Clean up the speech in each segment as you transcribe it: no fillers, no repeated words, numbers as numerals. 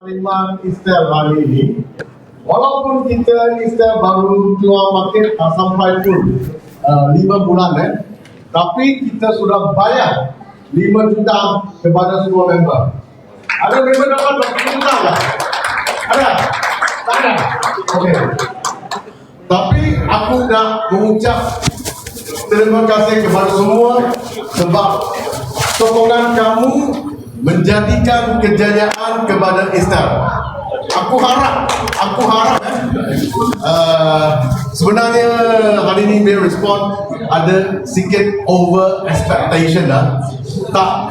Penerimaan Istel hari ini, walaupun kita Istel baru keluar market sampai pun 5 bulan tapi kita sudah bayar 5 juta kepada semua member. Ada member dapat 20 juta tak? Ada? Tak ada? Okey. Tapi aku nak mengucap terima kasih kepada semua sebab sokongan kamu menjadikan kejayaan kepada Istel. Aku harap sebenarnya hari ini dia respon ada sikit over expectation dah. Tak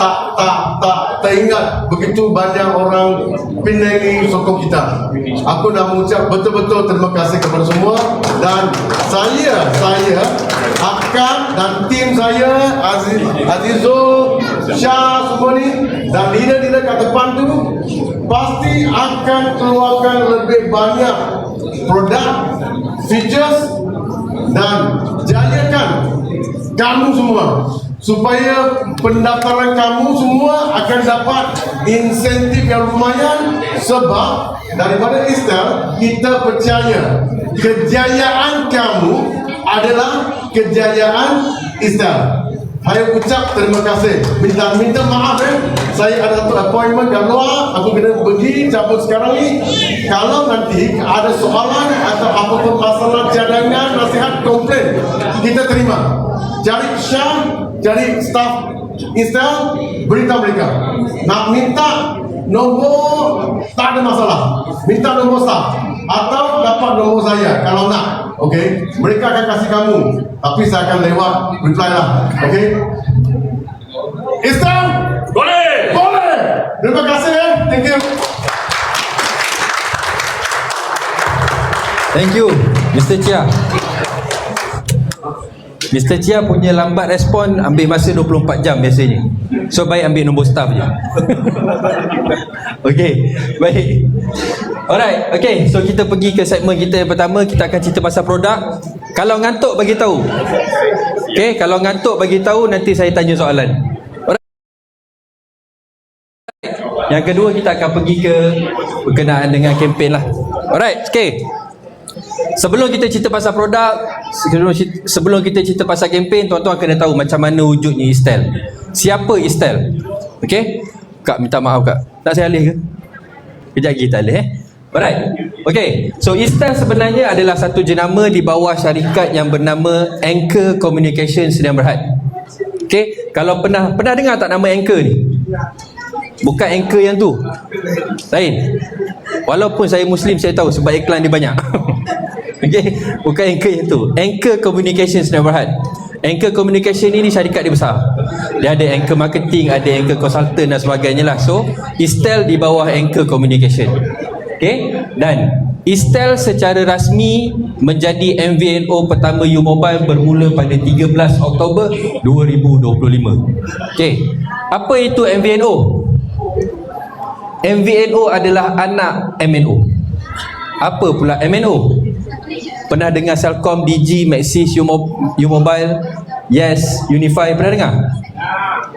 teringat begitu banyak orang Penang sokong kita. Aku nak mengucap betul-betul terima kasih kepada semua dan saya akan dan tim saya Azizul, Syah semua ni dan leader-leader kat depan tu pasti akan keluarkan lebih banyak produk, features dan jayakan kamu semua supaya pendaftaran kamu semua akan dapat insentif yang lumayan sebab daripada Istel kita percaya kejayaan kamu adalah kejayaan Istel. Saya ucap terima kasih. Minta maaf saya ada satu appointment kat luar, aku kena pergi cabut sekarang ni. Kalau nanti ada soalan atau apa-apa masalah cadangan, nasihat, komplain, kita terima. Cari Syah, cari staff Istel, beritahu mereka. Nak minta nombor, tak ada masalah. Minta nombor staff atau dapat nombor saya kalau nak. Okey, mereka akan kasih kamu, tapi saya akan lewat reply lah. Okey, Istel boleh. Terima kasih thank you. Thank you, Mr. Chia. Mr. Chia punya lambat respon ambil masa 24 jam biasanya. So baik ambil nombor staff je. Okey, baik. Alright, okay. So kita pergi ke segmen kita yang pertama. Kita akan cerita pasal produk. Kalau ngantuk bagi tahu. Okay, kalau ngantuk bagi tahu nanti saya tanya soalan. Alright. Yang kedua kita akan pergi ke berkenaan dengan kempen lah. Alright, okay. Sebelum kita cerita pasal produk, sebelum kita cerita pasal kempen, tuan-tuan kena tahu macam mana wujudnya Istel. Siapa Istel? Okay. Kak minta maaf kak. Tak saya alih ke? Kejap lagi tak alih Alright. Okay. So Istel sebenarnya adalah satu jenama di bawah syarikat yang bernama Anchor Communications Sdn Bhd. Okay. Kalau pernah dengar tak nama Anchor ni? Bukan Anchor yang tu. Lain. Walaupun saya Muslim, saya tahu sebab iklan dia banyak. Okay. Bukan Anchor yang tu. Anchor Communications Sdn Bhd. Anchor Communication ni syarikat dia besar. Dia ada Anchor Marketing, ada Anchor Consultant dan sebagainya lah. So Istel di bawah Anchor Communication. Okay. Dan Istel secara rasmi menjadi MVNO pertama U-Mobile bermula pada 13 Oktober 2025. Okay. Apa itu MVNO? MVNO adalah anak MNO. Apa pula MNO? Pernah dengar Celcom, Digi, Maxis, U-Mobile, Yes, Unify, pernah dengar?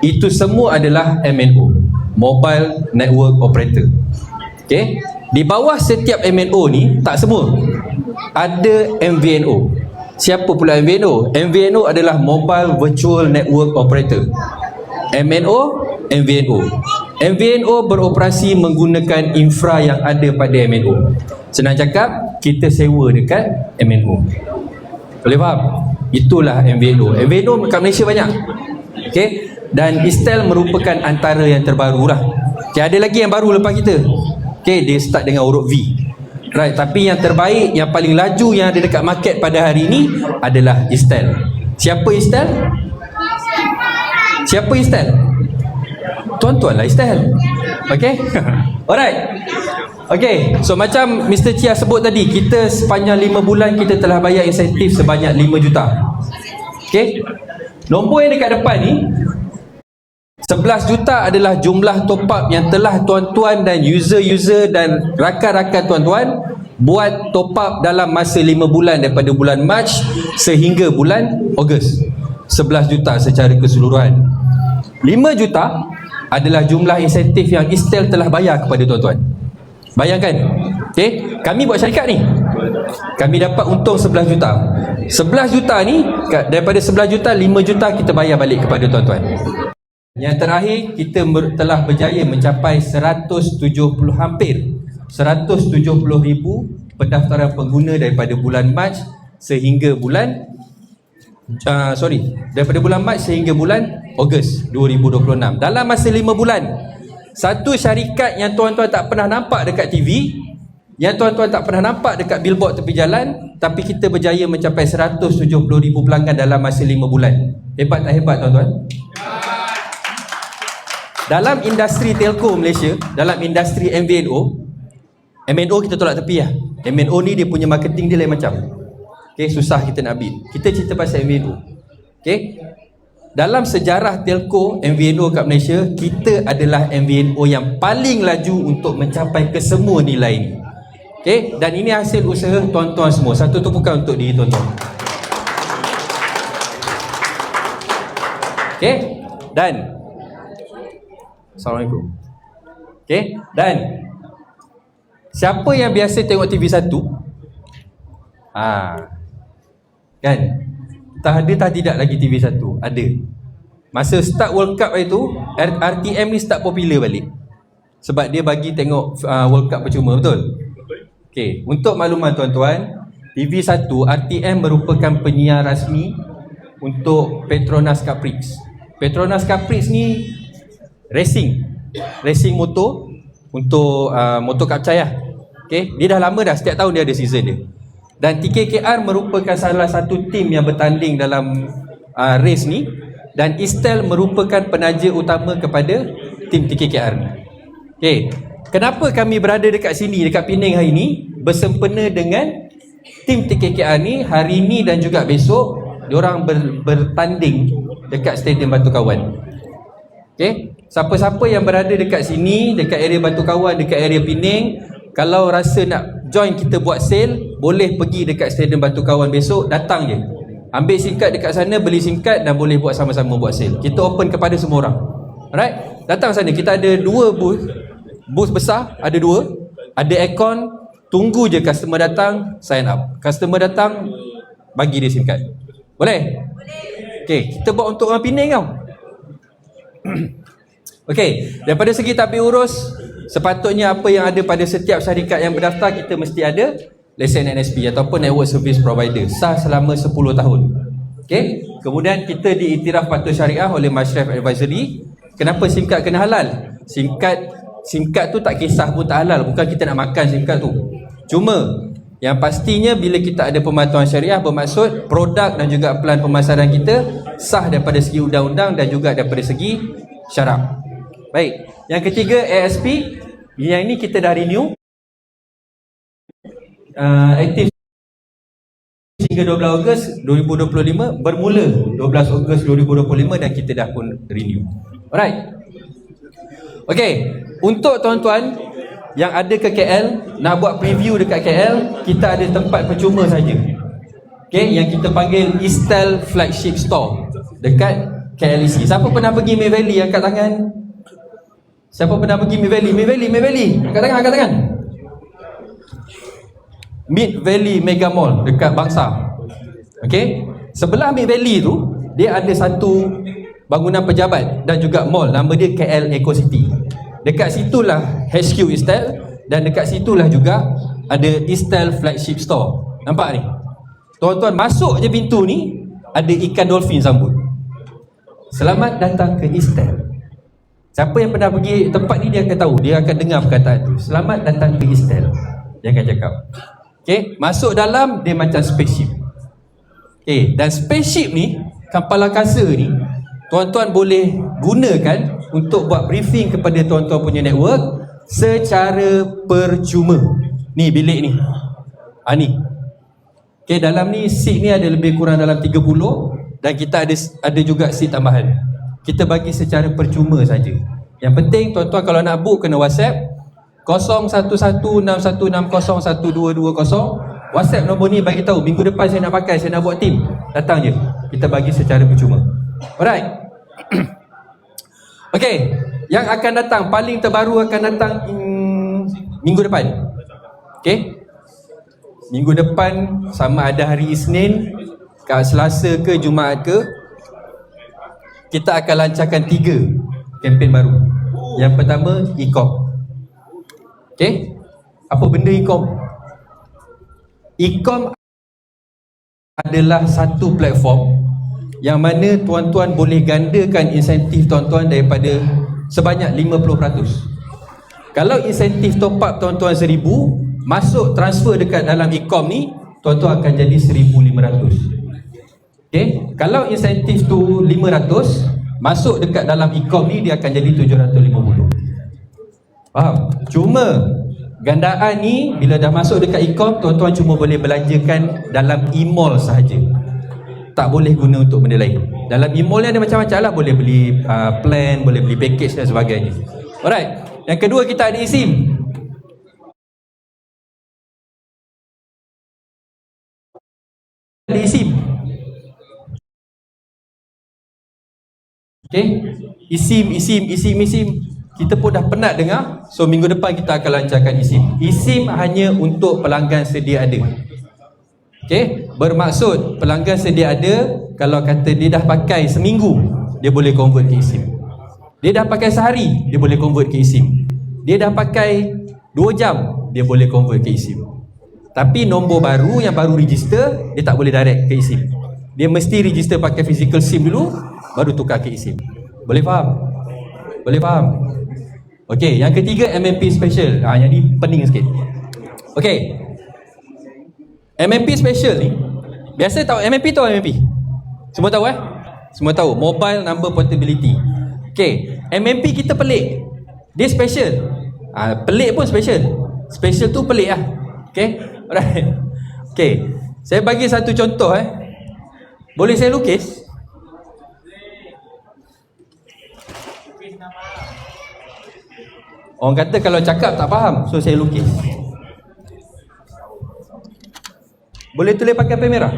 Itu semua adalah MNO, Mobile Network Operator. Okay. Di bawah setiap MNO ni, tak semua, ada MVNO. Siapa pula MVNO? MVNO adalah Mobile Virtual Network Operator. MNO, MVNO. MVNO beroperasi menggunakan infra yang ada pada MNO. Senang cakap, kita sewa dekat MNO. Boleh faham? Itulah MVNO. MVNO kat Malaysia banyak. Okay? Dan Istel merupakan antara yang terbaru lah. Okay, ada lagi yang baru lepas kita. Okay, dia start dengan huruf V. Right, tapi yang terbaik, yang paling laju yang ada dekat market pada hari ini adalah Istel. Siapa Istel? Siapa Istel? Tuan-tuan lah Istel. Okay? Alright. Okay, so macam Mr. Chia sebut tadi, kita sepanjang 5 bulan kita telah bayar insentif sebanyak 5 juta. Okay? Nombor yang dekat depan ni 11 juta adalah jumlah top up yang telah tuan-tuan dan user-user dan rakan-rakan tuan-tuan buat top up dalam masa 5 bulan daripada bulan Mac sehingga bulan Ogos. 11 juta secara keseluruhan. 5 juta adalah jumlah insentif yang Istel telah bayar kepada tuan-tuan. Bayangkan. Okey, kami buat syarikat ni. Kami dapat untung 11 juta. 11 juta ni daripada 11 juta 5 juta kita bayar balik kepada tuan-tuan. Yang terakhir kita telah berjaya mencapai 170,000 pendaftaran pengguna daripada bulan Mac sehingga bulan daripada bulan Mac sehingga bulan Ogos 2026. Dalam masa 5 bulan, satu syarikat yang tuan-tuan tak pernah nampak dekat TV, yang tuan-tuan tak pernah nampak dekat billboard tepi jalan, tapi kita berjaya mencapai 170,000 pelanggan dalam masa 5 bulan. Hebat tak hebat tuan-tuan? Dalam industri telco Malaysia, dalam industri MNO kita tolak tepi lah. MNO ni dia punya marketing dia lain macam. Okay, susah kita nak beat. Kita cerita pasal MNO. Okay, dalam sejarah telco MVNO kat Malaysia, kita adalah MVNO yang paling laju untuk mencapai kesemua nilai ni. Okay, dan ini hasil usaha tuan-tuan semua. Satu tepukan untuk diri tuan-tuan. Okay, dan Assalamualaikum. Okay, dan siapa yang biasa tengok TV1? Kan? Tak tidak lagi TV1. Ada. Masa start World Cup itu, RTM ni start popular balik. Sebab dia bagi tengok World Cup percuma, betul? Okay, untuk makluman tuan-tuan, TV1 RTM merupakan penyiar rasmi untuk Petronas Caprice. Petronas Caprice ni racing motor untuk motor kapcai lah. Okay, dia dah lama dah, setiap tahun dia ada season dia. Dan TKKR merupakan salah satu tim yang bertanding dalam race ni, dan Istel merupakan penaja utama kepada tim TKKR ni. Okay, kenapa kami berada dekat sini, dekat Penang hari ni, bersempena dengan tim TKKR ni hari ni dan juga besok, diorang bertanding dekat Stadium Batu Kawan. Okay, siapa-siapa yang berada dekat sini, dekat area Batu Kawan, dekat area Penang, kalau rasa nak join kita buat sale, boleh pergi dekat Stadium Batu Kawan besok, datang je. Ambil SIM card dekat sana, beli SIM card dan boleh buat sama-sama buat sale. Kita open kepada semua orang. Alright? Datang sana, kita ada 2 booth besar, ada 2. Ada aircon, tunggu je customer datang, sign up. Customer datang, bagi dia SIM card. Boleh? Okay, kita buat untuk orang Penang tau. Okey, daripada segi tadbir urus, sepatutnya apa yang ada pada setiap syarikat yang berdaftar, kita mesti ada lesen NSP ataupun Network Service Provider, sah selama 10 tahun. Okey, kemudian kita diiktiraf patuh syariah oleh Mashraf Advisory. Kenapa SIM card kena halal? SIM card tu tak kisah pun tak halal, bukan kita nak makan SIM card tu. Cuma yang pastinya bila kita ada pemantauan syariah, bermaksud produk dan juga pelan pemasaran kita sah daripada segi undang-undang dan juga daripada segi syarak. Baik, yang ketiga ASP, yang ini kita dah renew aktif hingga 12 Ogos 2025, bermula 12 Ogos 2025 dan kita dah pun renew. Alright. Okey, untuk tuan-tuan yang ada ke KL, nak buat preview dekat KL, kita ada tempat percuma saja. Okey, yang kita panggil Istel Flagship Store dekat KLEC. Siapa pernah pergi May Valley? Angkat tangan. Siapa pernah pergi May Valley? May Valley. Angkat tangan. Mid Valley Mega Mall dekat Bangsa. Okey, sebelah Mid Valley tu dia ada satu bangunan pejabat dan juga mall, nama dia KL Eco City. Dekat situlah HQ Istel dan dekat situlah juga ada Istel Flagship Store. Nampak ni? Tuan-tuan masuk je pintu ni, ada ikan dolphin sambut. Selamat datang ke Istel. Siapa yang pernah pergi tempat ni, dia akan tahu, dia akan dengar perkataan tu. Selamat datang ke Istel. Dia akan cakap. Okey, masuk dalam dia macam spaceship. Okey, dan spaceship ni, kapal angkasa ni, tuan-tuan boleh gunakan untuk buat briefing kepada tuan-tuan punya network secara percuma. Ni bilik ni. Ni. Okey, dalam ni seat ni ada lebih kurang dalam 30 dan kita ada juga seat tambahan. Kita bagi secara percuma saja. Yang penting tuan-tuan kalau nak book kena WhatsApp 011616012220. WhatsApp nombor ni bagi tahu minggu depan saya nak pakai, saya nak buat team. Datang je. Kita bagi secara percuma. Alright. Okey, yang akan datang paling terbaru akan datang minggu depan. Okay? Minggu depan sama ada hari Isnin, kat Selasa ke Jumaat ke, kita akan lancarkan 3 kempen baru. Yang pertama, e-com. Okay? Apa benda e-com? E-com adalah satu platform yang mana tuan-tuan boleh gandakan insentif tuan-tuan daripada sebanyak 50%. Kalau insentif top up tuan-tuan 1,000, masuk transfer dekat dalam e-com ni, tuan-tuan akan jadi 1,500. Okay? Kalau insentif tu 500, masuk dekat dalam e-com ni dia akan jadi 750. Faham? Cuma gandaan ni bila dah masuk dekat e-com, tuan-tuan cuma boleh belanjakan dalam e-mall sahaja. Tak boleh guna untuk benda lain. Dalam e-mall ni ada macam-macam lah, boleh beli plan, boleh beli package dan sebagainya. Alright. Yang kedua, kita ada eSIM. Ada eSIM. Okay? eSIM. Kita pun dah penat dengar. So minggu depan kita akan lancarkan eSIM. eSIM hanya untuk pelanggan sedia ada. Okay? Bermaksud pelanggan sedia ada, kalau kata dia dah pakai seminggu, dia boleh convert ke eSIM. Dia dah pakai sehari, dia boleh convert ke eSIM. Dia dah pakai 2 jam, dia boleh convert ke eSIM. Tapi nombor baru yang baru register, dia tak boleh direct ke eSIM. Dia mesti register pakai physical SIM dulu, baru tukar ke eSIM. Boleh faham? Boleh faham? Okey, yang ketiga MMP special. Yang ni pening sikit. Okey. MMP special ni, biasa tahu MMP tahu MMP? Semua tahu Semua tahu, Mobile Number Portability. Okey, MMP kita pelik. Dia special. Pelik pun special. Special tu pelik lah. Okey. Alright. Okey. Saya bagi satu contoh Boleh saya lukis? Orang kata kalau cakap tak faham, so saya lukis. Boleh tulis pakai pen merah?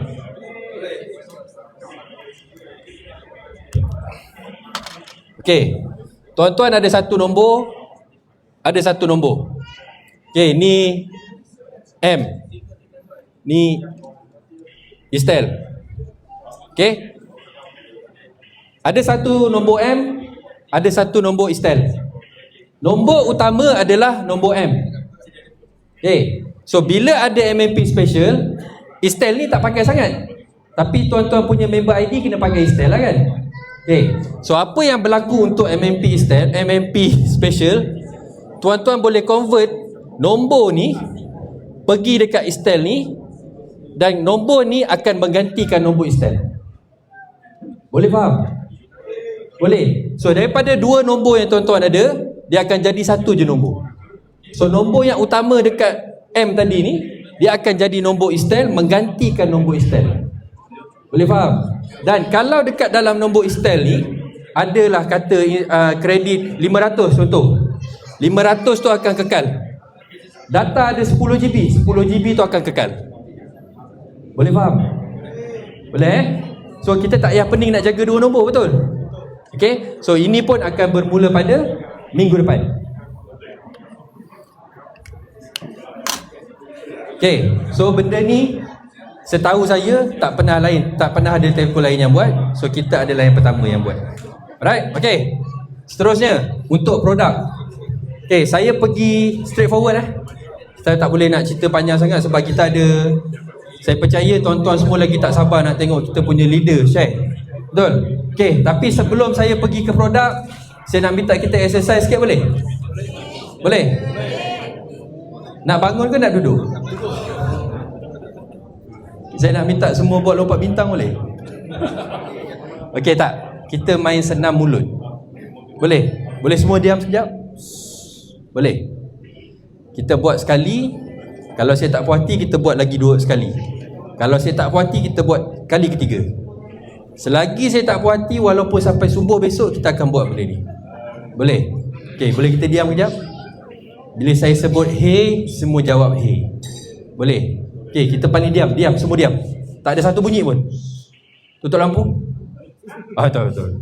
Okey. Tuan-tuan ada satu nombor, ada satu nombor. Okey, ni M. Ni Estel. Okey. Ada satu nombor M, ada satu nombor Estel. Nombor utama adalah nombor M. Okay. So bila ada MMP special, Estel ni tak pakai sangat. Tapi tuan-tuan punya member ID kena pakai Estel lah kan. Okay. So apa yang berlaku untuk MMP Estel, MMP special, tuan-tuan boleh convert nombor ni pergi dekat Estel ni, dan nombor ni akan menggantikan nombor Estel. Boleh faham? Boleh. So daripada 2 nombor yang tuan-tuan ada, dia akan jadi satu je nombor. So nombor yang utama dekat M tadi ni, dia akan jadi nombor Estel, menggantikan nombor Estel. Boleh faham? Dan kalau dekat dalam nombor Estel ni adalah kata kredit 500 contoh, 500 tu akan kekal. Data ada 10 GB, 10 GB tu akan kekal. Boleh faham? Boleh So kita tak payah pening nak jaga 2 nombor, betul? Okay. So ini pun akan bermula pada minggu depan. Okay. So benda ni setahu saya tak pernah ada telco lain yang buat. So kita adalah yang pertama yang buat. Alright. Okay. Seterusnya untuk produk. Okay, saya pergi straight forward Saya tak boleh nak cerita panjang sangat sebab kita ada, saya percaya tuan-tuan semua lagi tak sabar nak tengok kita punya leader share. Betul? Okay, tapi sebelum saya pergi ke produk, saya nak minta kita exercise sikit, boleh? Boleh? Nak bangun ke nak duduk? Saya nak minta semua buat lompat bintang, boleh? Okey tak? Kita main senam mulut. Boleh? Boleh semua diam sekejap? Boleh? Kita buat sekali. Kalau saya tak puas hati, kita buat lagi 2 sekali. Kalau saya tak puas hati, kita buat kali ketiga. Selagi saya tak puas hati, walaupun sampai subuh besok, kita akan buat benda ni. Boleh? Okey, boleh kita diam kejap? Bila saya sebut hey, semua jawab hey. Boleh? Okey, kita paling diam, semua diam. Tak ada satu bunyi pun. Tutup lampu. Betul.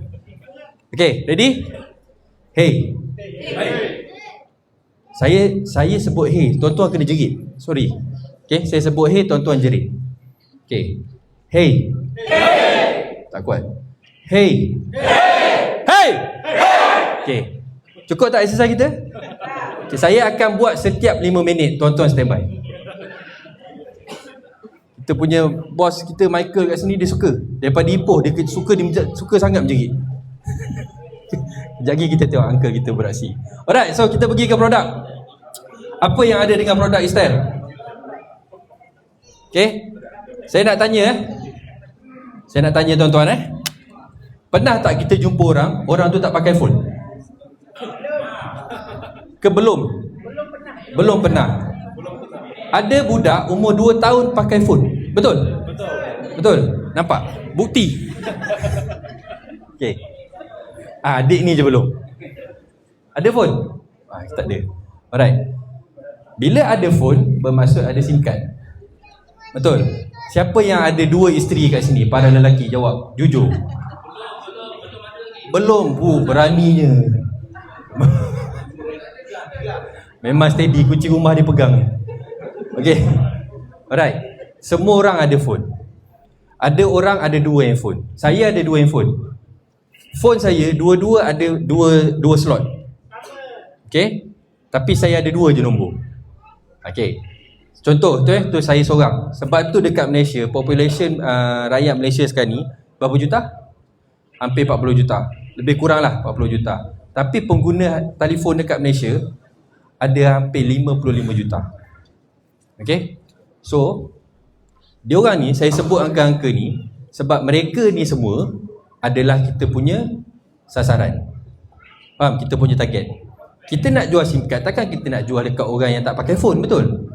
Okey, ready? Hey. Saya sebut hey, tuan-tuan kena jerit. Sorry. Okay, saya sebut hey, tuan-tuan jerit. Okay. Hey. Tak kuat. Hey. Hey. Okay. Cukup tak exercise kita? Okay, saya akan buat setiap 5 minit. Tuan-tuan standby. Kita punya bos kita Michael kat sini, dia suka. Daripada Ipoh, dia suka sangat menjerit. Sekejap lagi kita tengok uncle kita beraksi. Alright, so kita pergi ke produk. Apa yang ada dengan produk Estel? Okay, saya nak tanya tuan-tuan pernah tak kita jumpa orang tu tak pakai phone? Ke belum? Belum pernah. Ada budak umur 2 tahun pakai phone. Betul? Betul. Nampak? Bukti. Okay. Adik ni je belum. Ada phone? Tak ada. Alright. Bila ada phone, bermaksud ada SIM card. Betul? Siapa yang ada 2 isteri kat sini? Para lelaki, jawab. Jujur. Belum. Beraninya. Memang steady, kunci rumah dia pegang. Okay. Alright. Semua orang ada phone. Ada orang ada 2 handphone. Saya ada 2 handphone. Phone saya dua-dua ada 2 slot. Okay. Tapi saya ada 2 je nombor. Okay. Contoh tu saya seorang. Sebab tu dekat Malaysia, population rakyat Malaysia sekarang ni berapa juta? Hampir 40 juta. Lebih kurang lah 40 juta. Tapi pengguna telefon dekat Malaysia ada hampir 55 juta. Okay. So diorang ni, saya sebut angka-angka ni sebab mereka ni semua adalah kita punya sasaran. Faham? Kita punya target. Kita nak jual SIM card, takkan kita nak jual dekat orang yang tak pakai phone, betul?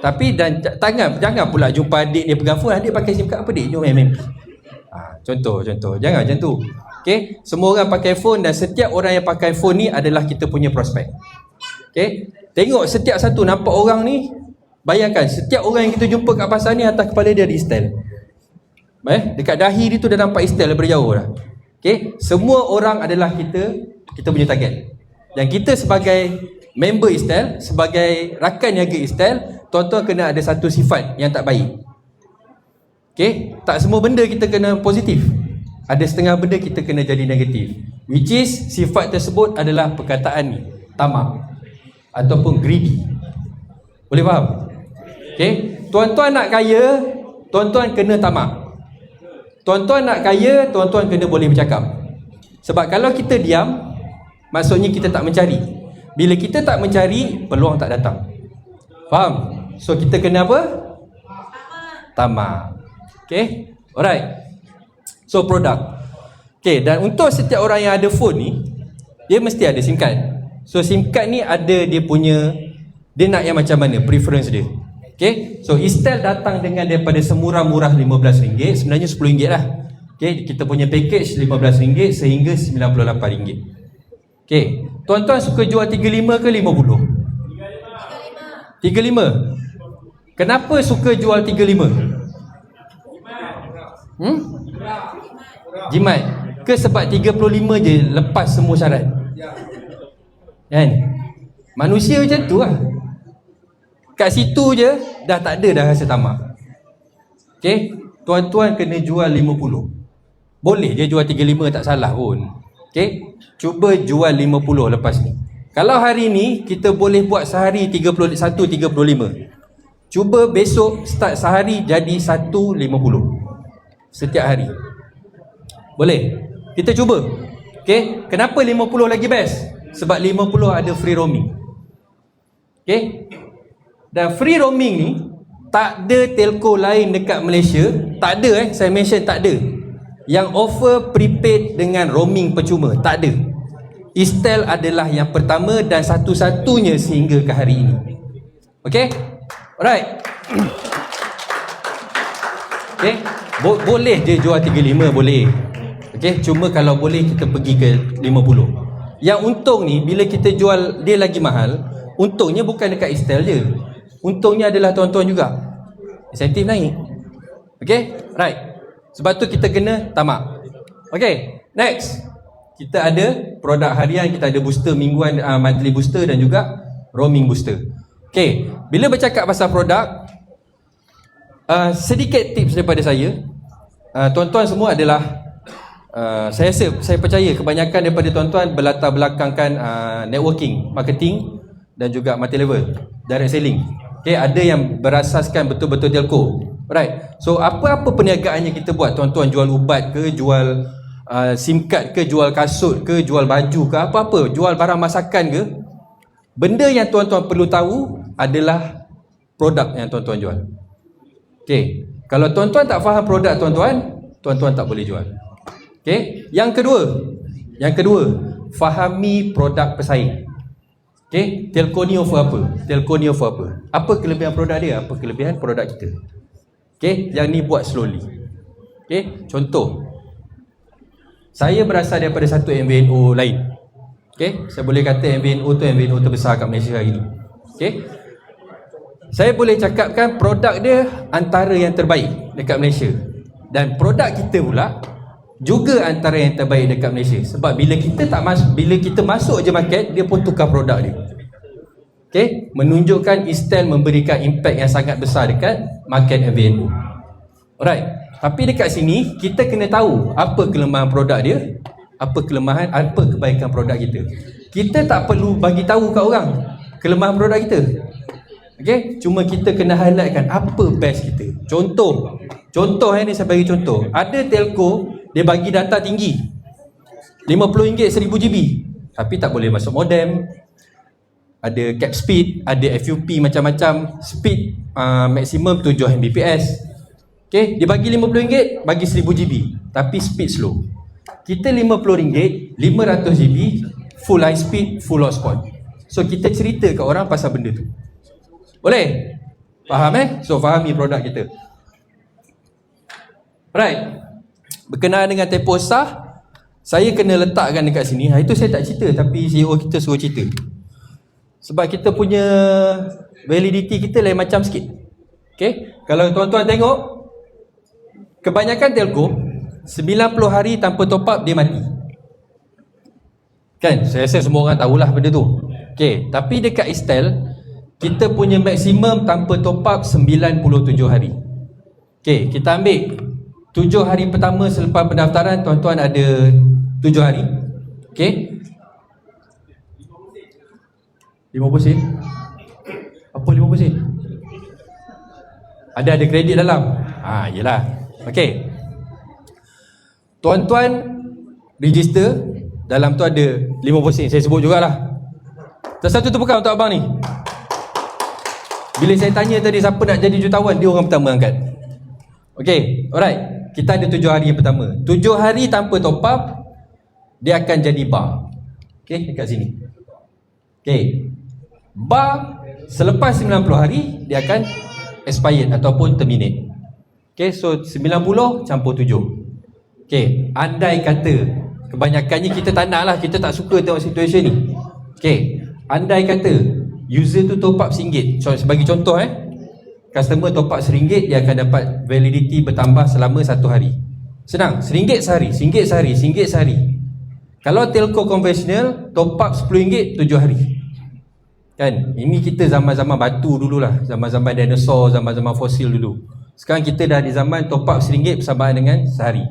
Tapi jangan pula jumpa adik dia pegang phone, adik pakai SIM card apa dik? Jom main. Contoh. Jangan macam tu. Okay? Semua orang pakai phone dan setiap orang yang pakai phone ni adalah kita punya prospek. Okay? Tengok setiap satu nampak orang ni. Bayangkan setiap orang yang kita jumpa kat pasar ni atas kepala dia ada Estel. Dekat dahi dia tu dah nampak Estel daripada jauh dah. Okay? Semua orang adalah kita punya target. Dan kita sebagai member Estel, sebagai rakan niaga Estel, tuan-tuan kena ada satu sifat yang tak baik. Okay? Tak semua benda kita kena positif. Ada setengah benda kita kena jadi negatif. Which is sifat tersebut adalah perkataan ni, tamak ataupun greedy. Boleh faham? Okay? Tuan-tuan nak kaya, tuan-tuan kena tamak. Tuan-tuan nak kaya, tuan-tuan kena boleh bercakap. Sebab kalau kita diam, maksudnya kita tak mencari. Bila kita tak mencari, peluang tak datang. Faham? So kita kena apa? Tamak. Okay? Alright. So produk. Okay, dan untuk setiap orang yang ada phone ni, dia mesti ada SIM card. So SIM card ni ada dia punya, dia nak yang macam mana, preference dia. Okay, so Estel datang dengan daripada semurah-murah RM15, sebenarnya RM10 lah. Okay, kita punya package RM15 sehingga RM98. Okay, tuan-tuan suka jual 35 ke 50? 35. Kenapa suka jual 35? Jimat. Ke sebab 35 je lepas semua syarat? Kan? Manusia macam tu lah. Kat situ je dah tak ada dah rasa tamak. Okay, tuan-tuan kena jual 50. Boleh je jual 35, tak salah pun. Okay, cuba jual 50 lepas ni. Kalau hari ni kita boleh buat sehari 35. Cuba besok start sehari jadi 150 setiap hari. Boleh? Kita cuba. Okay, kenapa 50 lagi best? Sebab 50 ada free roaming. Okay, dan free roaming ni tak ada telco lain dekat Malaysia. Tak ada saya mention tak ada yang offer prepaid dengan roaming percuma. Tak ada. Estel adalah yang pertama dan satu-satunya sehingga ke hari ini. Okay? Alright. Okay, boleh je jual 35, boleh. Okay, cuma kalau boleh kita pergi ke 50. Yang untung ni bila kita jual dia lagi mahal, untungnya bukan dekat Estel je. Untungnya adalah tuan-tuan juga. Insentif naik. Okay? Right. Sebab tu kita kena tamak. Okay. Next. Kita ada produk harian, kita ada booster mingguan, monthly booster dan juga roaming booster. Okay, bila bercakap pasal produk, sedikit tips daripada saya. Tuan-tuan semua adalah saya rasa, saya percaya kebanyakan daripada tuan-tuan berlatar belakangkan networking, marketing dan juga multi level, direct selling. Okay, ada yang berasaskan betul-betul telco. Right. So apa-apa perniagaannya kita buat, tuan-tuan jual ubat ke, jual SIM card ke, jual kasut ke, jual baju ke, apa-apa, jual barang masakan ke, benda yang tuan-tuan perlu tahu adalah produk yang tuan-tuan jual. Okay, kalau tuan-tuan tak faham produk tuan-tuan tak boleh jual. Okay, yang kedua, fahami produk pesaing. Okay, telco ni offer apa? Telco ni offer apa? Apa kelebihan produk dia? Apa kelebihan produk kita? Okay, yang ni buat slowly. Okay, contoh, saya berasal daripada satu MVNO lain. Okay, saya boleh kata MVNO tu MVNO terbesar kat Malaysia hari ni. Okay, saya boleh cakapkan produk dia antara yang terbaik dekat Malaysia. Dan produk kita pula juga antara yang terbaik dekat Malaysia. Sebab bila kita masuk je market, dia pun tukar produk dia. Okay, menunjukkan Istel memberikan impact yang sangat besar dekat market MVNO. Alright, tapi dekat sini kita kena tahu apa kelemahan produk dia, apa kebaikan produk kita. Kita tak perlu bagi tahu kat orang kelemahan produk kita. Okay, cuma kita kena highlightkan apa best kita. Contoh ni saya bagi contoh. Ada telco dia bagi data tinggi, RM50 1000 GB, tapi tak boleh masuk modem. Ada cap speed, ada FUP, macam-macam speed, maksimum 7 Mbps. Okay, dia bagi RM50, bagi 1000 GB, tapi speed slow. Kita RM50, 500 GB, full high speed, full hotspot. So kita cerita kat orang pasal benda tu. Boleh? Faham So fahami produk kita. Right. Berkenaan dengan tempoh sah, saya kena letakkan dekat sini. Itu saya tak cerita, tapi CEO kita suruh cerita. Sebab kita punya validity kita lain macam sikit. Okay, kalau tuan-tuan tengok, kebanyakan telco 90 hari tanpa top up dia mati. Kan, saya rasa semua orang tahulah benda tu. Okay, tapi dekat Istel kita punya maksimum tanpa top up 97 hari. Okay, kita ambil 7 hari pertama selepas pendaftaran, tuan-tuan ada 7 hari. Okay, 50 sen. Apa 50 sen? Ada kredit dalam. Yelah. Okay, tuan-tuan register, dalam tu ada 50 sen. Saya sebut jugalah. Satu tepukan untuk abang ni. Bila saya tanya tadi siapa nak jadi jutawan, dia orang pertama angkat. Okay, alright. Kita ada 7 hari yang pertama. 7 hari tanpa top up, dia akan jadi bar. Okay, dekat sini. Okay, bar selepas 90 hari dia akan expired ataupun terminate. Okay, so 90 campur 7. Okay, andai kata, kebanyakannya kita tak nak lah, kita tak suka tengok situasi ni. Okay, andai kata user tu top up RM1. So, sebagai contoh customer top up RM1, dia akan dapat validity bertambah selama 1 hari. Senang, RM1 sehari, RM1 sehari, RM1 sehari. Kalau telco konvensional, top up RM10 7 hari. Kan, ini kita zaman-zaman batu dululah, zaman-zaman dinosaur, zaman-zaman fosil dulu. Sekarang kita dah di zaman top up RM1 bersamaan dengan sehari.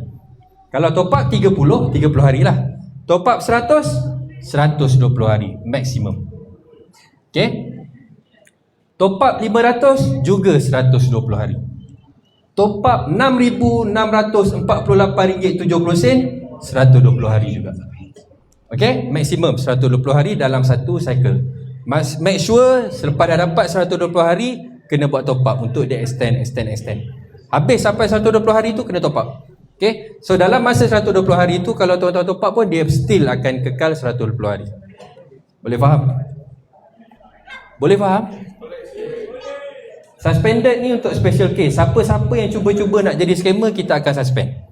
Kalau top up 30 hari lah. Top up 100 120 hari maksimum. Okay, top up 500 juga 120 hari. Top up RM6,648.70 120 hari juga. Okay, maksimum 120 hari dalam satu cycle. Make sure selepas dah dapat 120 hari, kena buat top up untuk dia extend. Habis sampai 120 hari tu kena top up. Okay, so dalam masa 120 hari tu, kalau tuan-tuan top up pun, dia still akan kekal 120 hari. Boleh faham? Boleh faham? Suspended ni untuk special case. Siapa-siapa yang cuba-cuba nak jadi scammer, kita akan suspend.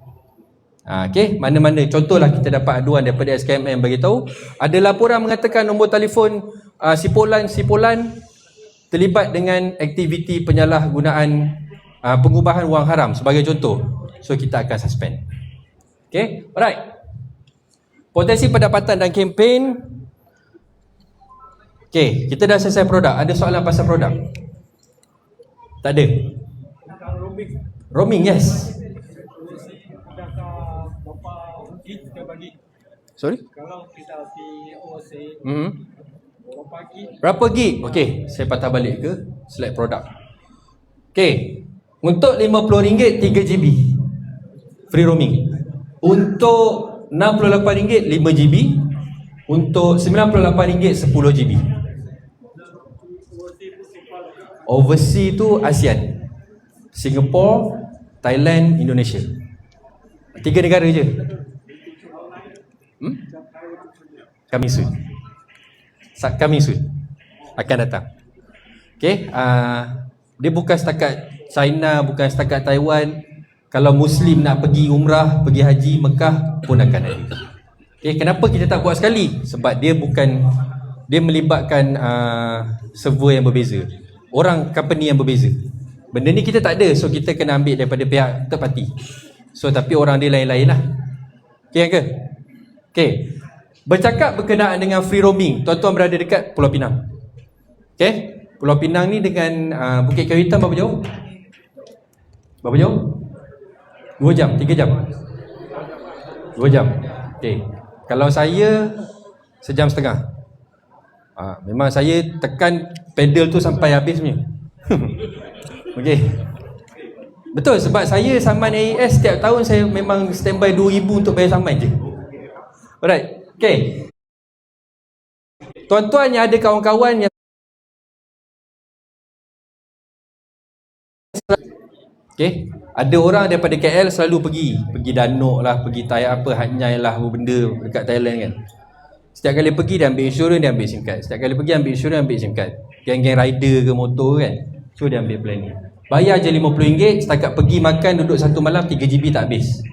Okay, mana-mana. Contohlah kita dapat aduan daripada SKMM bagi tahu ada laporan mengatakan nombor telefon Sipolan terlibat dengan aktiviti penyalahgunaan pengubahan wang haram sebagai contoh. So kita akan suspend. Okay, alright. Potensi pendapatan dan kempen. Okay, kita dah selesai produk. Ada soalan pasal produk? Tak ada? Roaming, yes. Sorry? Kalau kita pergi overseas, Berapa gig? Okay, saya patah balik ke select produk. Okay, untuk RM50 3GB free roaming. Untuk RM68 5GB. Untuk RM98 10GB. Overseas tu ASEAN, Singapore, Thailand, Indonesia. 3 negara je. Coming soon. Coming soon. Akan datang. Okay, dia bukan setakat China, bukan setakat Taiwan. Kalau Muslim nak pergi umrah, pergi haji Mekah pun akan ada. Okay, kenapa kita tak buat sekali? Sebab dia melibatkan server yang berbeza, orang company yang berbeza. Benda ni kita tak ada, so kita kena ambil daripada pihak third party. So tapi orang dia lain-lain lah. Okay ke? Okay, bercakap berkenaan dengan free roaming, tuan-tuan berada dekat Pulau Pinang. Okay, Pulau Pinang ni dengan Bukit Kayu Hitam berapa jauh? Berapa jauh? 2 jam, 3 jam? 2 jam. Okay, kalau saya sejam setengah. Memang saya tekan pedal tu sampai habis punya. Okey. Betul, sebab saya saman AES setiap tahun saya memang standby 2,000 untuk bayar saman je. Alright. Okey. Tuan-tuan yang ada kawan-kawan yang okey, ada orang daripada KL selalu pergi Danok lah, pergi Thailand apa, Hatnyai lah, apa benda dekat Thailand kan. Setiap kali pergi dia ambil insurans, dia ambil SIM card. Setiap kali pergi ambil insurans, ambil SIM card. Geng-geng rider ke motor kan. So dia ambil plan ni. Bayar je RM50, setakat pergi makan duduk 1 malam 3GB tak habis.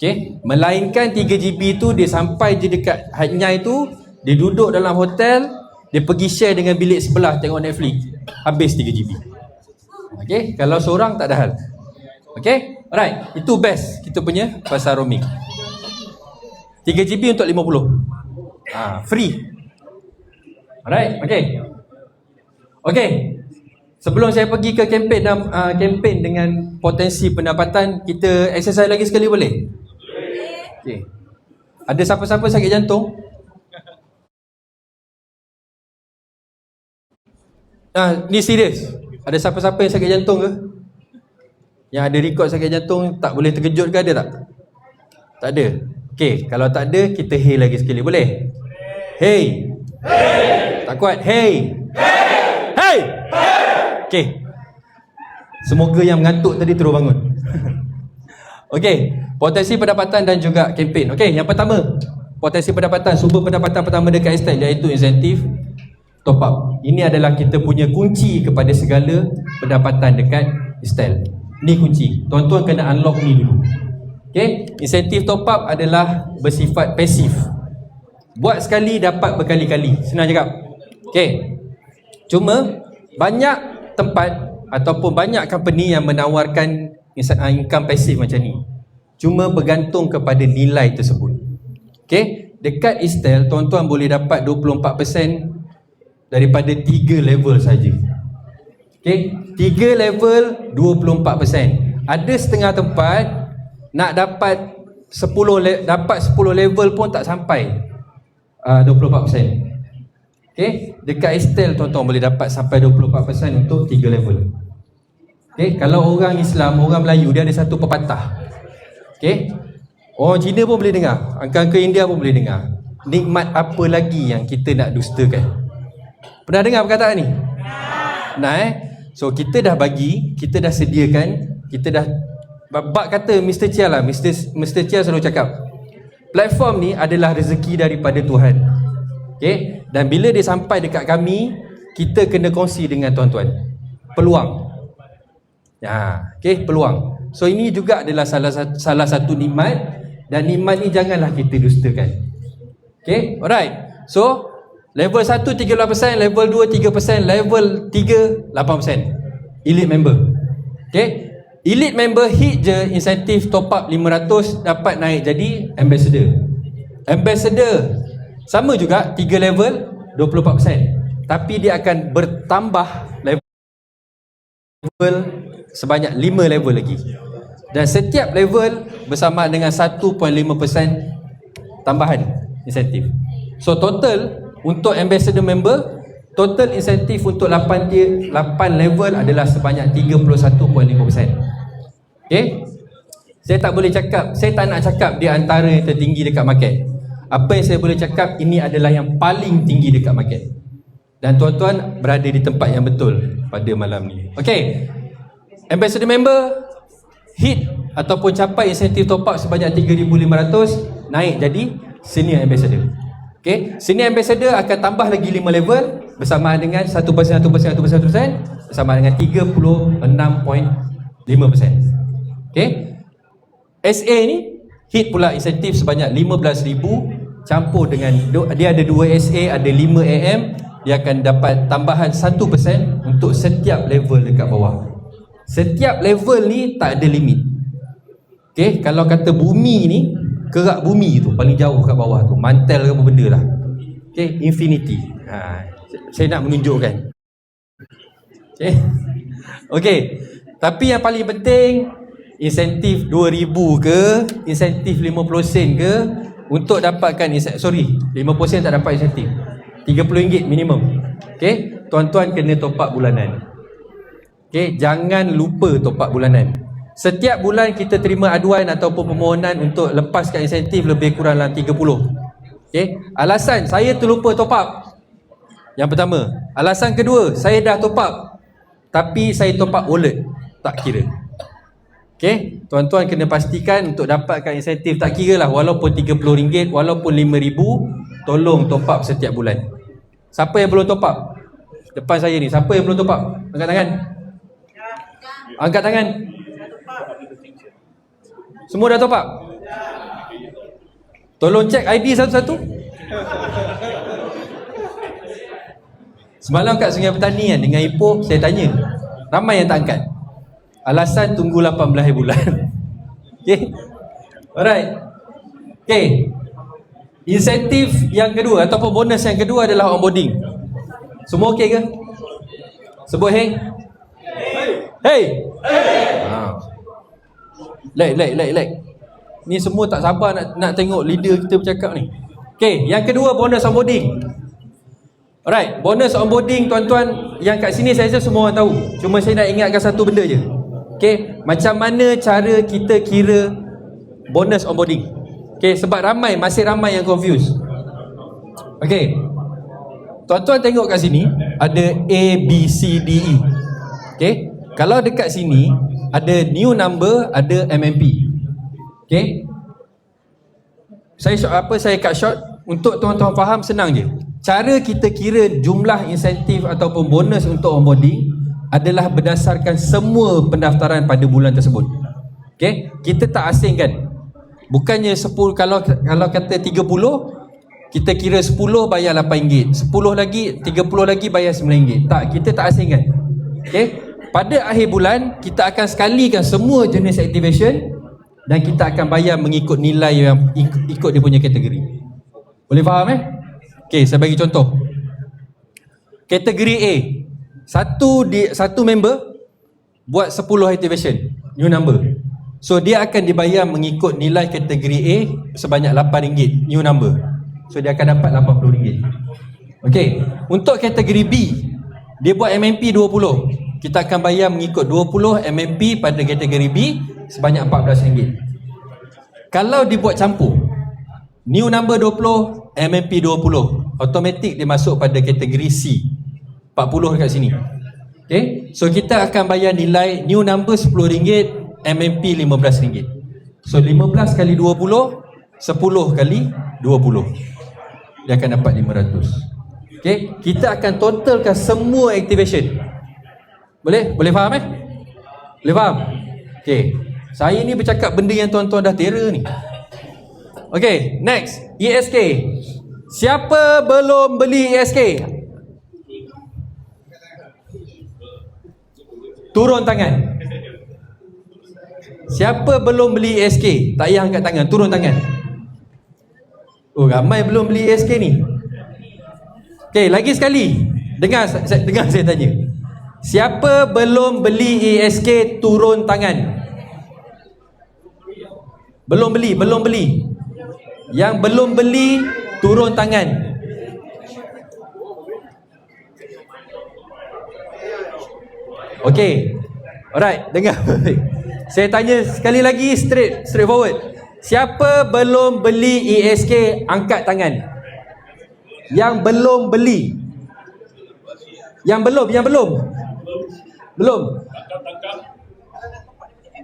Okay, melainkan 3GB tu dia sampai je dekat Hatnyai tu, dia duduk dalam hotel, dia pergi share dengan bilik sebelah tengok Netflix, habis 3GB. Okay, kalau seorang tak ada hal. Okay, alright, itu best kita punya pasal roaming. 3GB untuk 50. Free. Alright, okay. Okay, sebelum saya pergi ke kempen dengan potensi pendapatan, kita exercise lagi sekali boleh? Okay. Ada siapa-siapa sakit jantung? Ni serius. Ada siapa-siapa yang sakit jantung ke? Yang ada rekod sakit jantung, tak boleh terkejut ke, ada tak? Tak ada. Okay, kalau tak ada, kita hey lagi sekali, boleh? Hey. Hey. Tak kuat. Hey. Hey. Hey. Okay. Semoga yang mengantuk tadi terus bangun. Okay, potensi pendapatan dan juga kempen. Okay, yang pertama, potensi pendapatan, sumber pendapatan pertama dekat Estel iaitu insentif top up. Ini adalah kita punya kunci kepada segala pendapatan dekat Estel. Ni kunci. Tuan-tuan kena unlock ni dulu. Okay, insentif top up adalah bersifat pasif. Buat sekali dapat berkali-kali. Senang cakap. Okay, cuma banyak tempat ataupun banyak company yang menawarkan income pasif macam ni. Cuma bergantung kepada nilai tersebut. Okay, dekat Estel tuan-tuan boleh dapat 24% daripada 3 level saja. Okay, 3 level 24%. Ada setengah tempat nak dapat 10 level pun tak sampai 24%. Okay, dekat Estel tuan-tuan boleh dapat sampai 24% untuk 3 level. Okay, kalau orang Islam, orang Melayu, dia ada satu pepatah. Okay, orang Cina pun boleh dengar, angka-angka India pun boleh dengar. Nikmat apa lagi yang kita nak dustakan? Pernah dengar perkataan ni? Nah, so kita dah bagi, kita dah sediakan, kita dah bab kata Mr. Chia lah, Mr. Chia selalu cakap platform ni adalah rezeki daripada Tuhan. Okay, dan bila dia sampai dekat kami, kita kena kongsi dengan tuan-tuan. Peluang. Okay, peluang. So ini juga adalah salah satu nikmat, dan nikmat ni janganlah kita dustakan. Okay, alright. So level 1 13%, level 2 3%, level 3 8%. Elite member. Okay, elite member hit je insentif top up 500 dapat naik jadi ambassador. Ambassador sama juga 3 level 24%. Tapi dia akan bertambah level sebanyak 5 level lagi. Dan setiap level bersama dengan 1.5% tambahan insentif. So total untuk ambassador member, total insentif untuk 8 level adalah sebanyak 31.5%. Okay? Saya tak boleh cakap, saya tak nak cakap dia antara yang tertinggi dekat market. Apa yang saya boleh cakap, ini adalah yang paling tinggi dekat market. Dan tuan-tuan berada di tempat yang betul pada malam ni. Okay, ambassador member hit ataupun capai insentif top up sebanyak 3,500, naik jadi senior ambassador. Okay, senior ambassador akan tambah lagi 5 level bersama dengan 1%, 1%, 1%, 1% bersama dengan 36.5%. Okay, SA ni hit pula insentif sebanyak 15,000 campur dengan dia ada 2 SA, ada 5 AM, dia akan dapat tambahan 1% untuk setiap level dekat bawah. Setiap level ni tak ada limit. Okay, kalau kata bumi ni, kerak bumi tu paling jauh kat bawah tu, mantel ke apa benda lah. Okay, infinity. Saya nak menunjukkan. Okay, okay. Tapi yang paling penting, insentif 2,000 ke, insentif 50 sen ke, untuk dapatkan 50 sen tak dapat insentif, RM30 minimum. Okay, tuan-tuan kena top up bulanan. Okay, jangan lupa top up bulanan. Setiap bulan kita terima aduan ataupun permohonan untuk lepaskan insentif lebih kurang dalam 30. Okay, alasan saya terlupa top up, yang pertama. Alasan kedua, saya dah top up tapi saya top up wallet, tak kira. Okay, tuan-tuan kena pastikan untuk dapatkan insentif, tak kira lah, walaupun RM30, walaupun RM5,000, tolong top up setiap bulan. Siapa yang belum top up? Depan saya ni, siapa yang belum top up? Angkat tangan. Angkat tangan. Semua dah top up? Tolong cek ID satu-satu. Semalam kat Sungai Petani kan, dengan Ipoh, saya tanya, ramai yang tak angkat. Alasan tunggu 18 bulan. Okay, alright. Okay, insentif yang kedua ataupun bonus yang kedua adalah onboarding. Semua okey ke? Sebut hey. Hey. Like. Ni semua tak sabar nak tengok leader kita bercakap ni. Okay, yang kedua bonus onboarding. Alright, bonus onboarding tuan-tuan yang kat sini saya rasa semua orang tahu. Cuma saya nak ingatkan satu benda je. Okay, macam mana cara kita kira bonus onboarding? Okay, sebab masih ramai yang confused. Okay, tuan-tuan tengok kat sini ada A, B, C, D, E. Okay, kalau dekat sini ada new number, ada MMP. Okay, saya cut short untuk tuan-tuan faham, senang je. Cara kita kira jumlah insentif ataupun bonus untuk onboarding adalah berdasarkan semua pendaftaran pada bulan tersebut. Okay, kita tak asingkan. Bukannya 10, kalau kata 30, kita kira 10 bayar RM8, 10 lagi, 30 lagi bayar RM9. Tak, kita tak asingkan. Okay, pada akhir bulan kita akan sekalikan semua jenis activation dan kita akan bayar mengikut nilai yang ikut dia punya kategori. Boleh faham Okay, saya bagi contoh. Kategori A, satu member buat 10 activation, new number. So dia akan dibayar mengikut nilai kategori A sebanyak RM8, new number. So dia akan dapat RM80. Okay, untuk kategori B, dia buat MMP 20. Kita akan bayar mengikut 20 MMP pada kategori B sebanyak RM14. Kalau dibuat campur, new number 20, MMP 20, automatik dia masuk pada kategori C, 40 dekat sini. Okay, so kita akan bayar nilai new number RM10, MMP RM15. So 15 kali 20, 10 kali 20, dia akan dapat 500. Okay, kita akan totalkan semua activation. Boleh faham Boleh faham? Okay, saya ni bercakap benda yang tuan-tuan dah tera ni. Okay, next, ESK. Siapa belum beli ESK? Turun tangan. Siapa belum beli ESK? Tak payah angkat tangan, turun tangan. Oh, ramai belum beli ESK ni. Okey, lagi sekali. Dengar saya tanya. Siapa belum beli ASK turun tangan? Belum beli. Yang belum beli turun tangan. Okey. Alright, dengar. Saya tanya sekali lagi straightforward. Siapa belum beli ASK angkat tangan? Yang belum beli. Yang belum.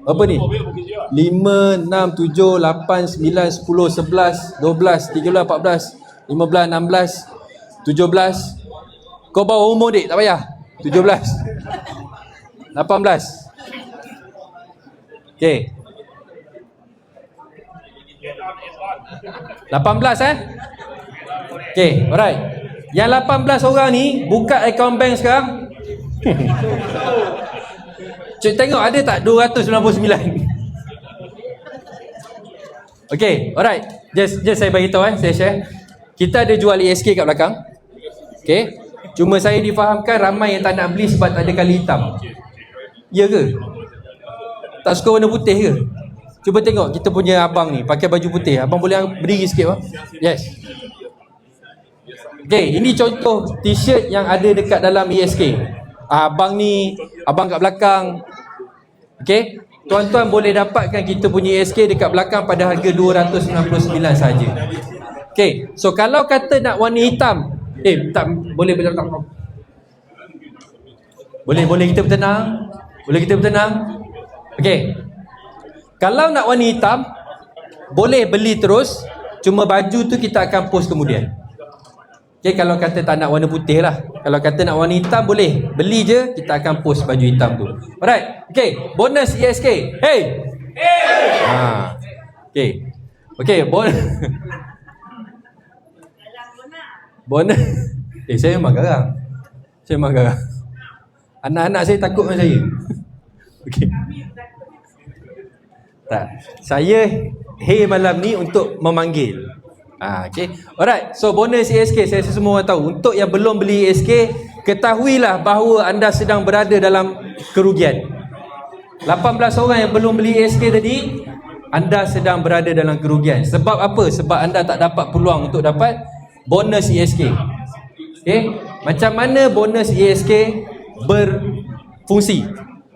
Apa ni? 5, 6, 7, 8, 9, 10, 11, 12, 13, 14, 15, 16, 17. Kau bawa umur dik, tak payah. 17, 18. Okey. 18 Okey, alright. Yang 18 orang ni buka akaun bank sekarang. Cik tengok ada tak 299. Okey, alright. Just saya bagi tahu saya share. Kita ada jual ASK kat belakang. Okey. Cuma saya difahamkan ramai yang tak nak beli sebab tak ada kali hitam. Ya ke? Tak suka warna putih ke? Cuba tengok kita punya abang ni pakai baju putih. Abang boleh berdiri sikit bang? Yes. Okey, ini contoh t-shirt yang ada dekat dalam ASK. Abang ni, abang kat belakang. Okey, tuan-tuan boleh dapatkan kita punya ASK dekat belakang pada harga 299 saja. Okey, so kalau kata nak warna hitam, tak boleh bertenang. Boleh kita bertenang. Okey. Kalau nak warna hitam, boleh beli terus. Cuma baju tu kita akan post kemudian. Okay, kalau kata tak nak warna putih lah. Kalau kata nak warna hitam, boleh beli je, kita akan post baju hitam tu. Alright. Okay, bonus ESK. Hey. Okay, bonus. Saya memang garang. Anak-anak saya takut dengan saya. Okay. Tak. Saya malam ni untuk memanggil. Okay. Alright. So bonus ASK, saya rasa semua orang tahu. Untuk yang belum beli ASK, ketahuilah bahawa anda sedang berada dalam kerugian. 18 orang yang belum beli ASK tadi, anda sedang berada dalam kerugian. Sebab apa? Sebab anda tak dapat peluang untuk dapat bonus ASK. Okay. Macam mana bonus ASK berfungsi?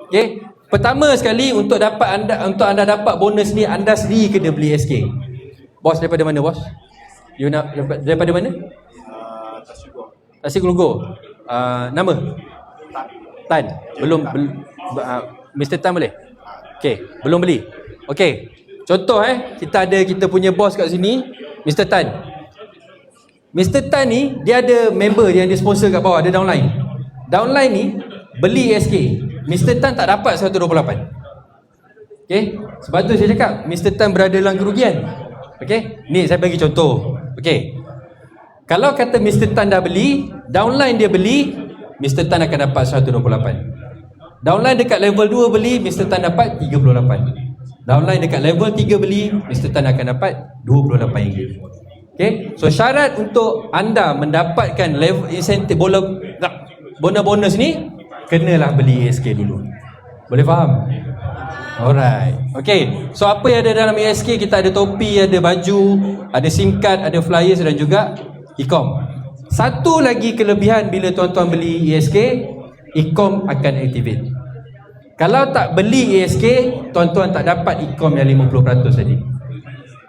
Okay. Pertama sekali, untuk anda dapat bonus ni, anda sendiri kena beli ASK. Bos daripada mana bos? You nak daripada mana? Tasik Logo. Nama? Tan. Belum Mr. Tan boleh? Okey, belum beli. Okey. Contoh kita punya bos kat sini, Mr. Tan. Mr. Tan ni dia ada member yang dia sponsor kat bawah, ada downline. Downline ni beli ASK. Mr. Tan tak dapat 128. Okey, sebab tu saya cakap Mr. Tan berada dalam kerugian. Okey, ni saya bagi contoh. Okey, kalau kata Mr. Tan dah beli, downline dia beli, Mr. Tan akan dapat 128. Downline dekat level 2 beli, Mr. Tan dapat 38. Downline dekat level 3 beli, Mr. Tan akan dapat 28 ringgit. Okey, so syarat untuk anda mendapatkan level insentif bonus ni, kenalah beli ASK dulu. Boleh faham? Alright. Okay, so apa yang ada dalam ASK? Kita ada topi, ada baju, ada SIM card, ada flyers dan juga e-com. Satu lagi kelebihan bila tuan-tuan beli ASK, e-com akan activate. Kalau tak beli ASK, tuan-tuan tak dapat e-com yang 50% tadi.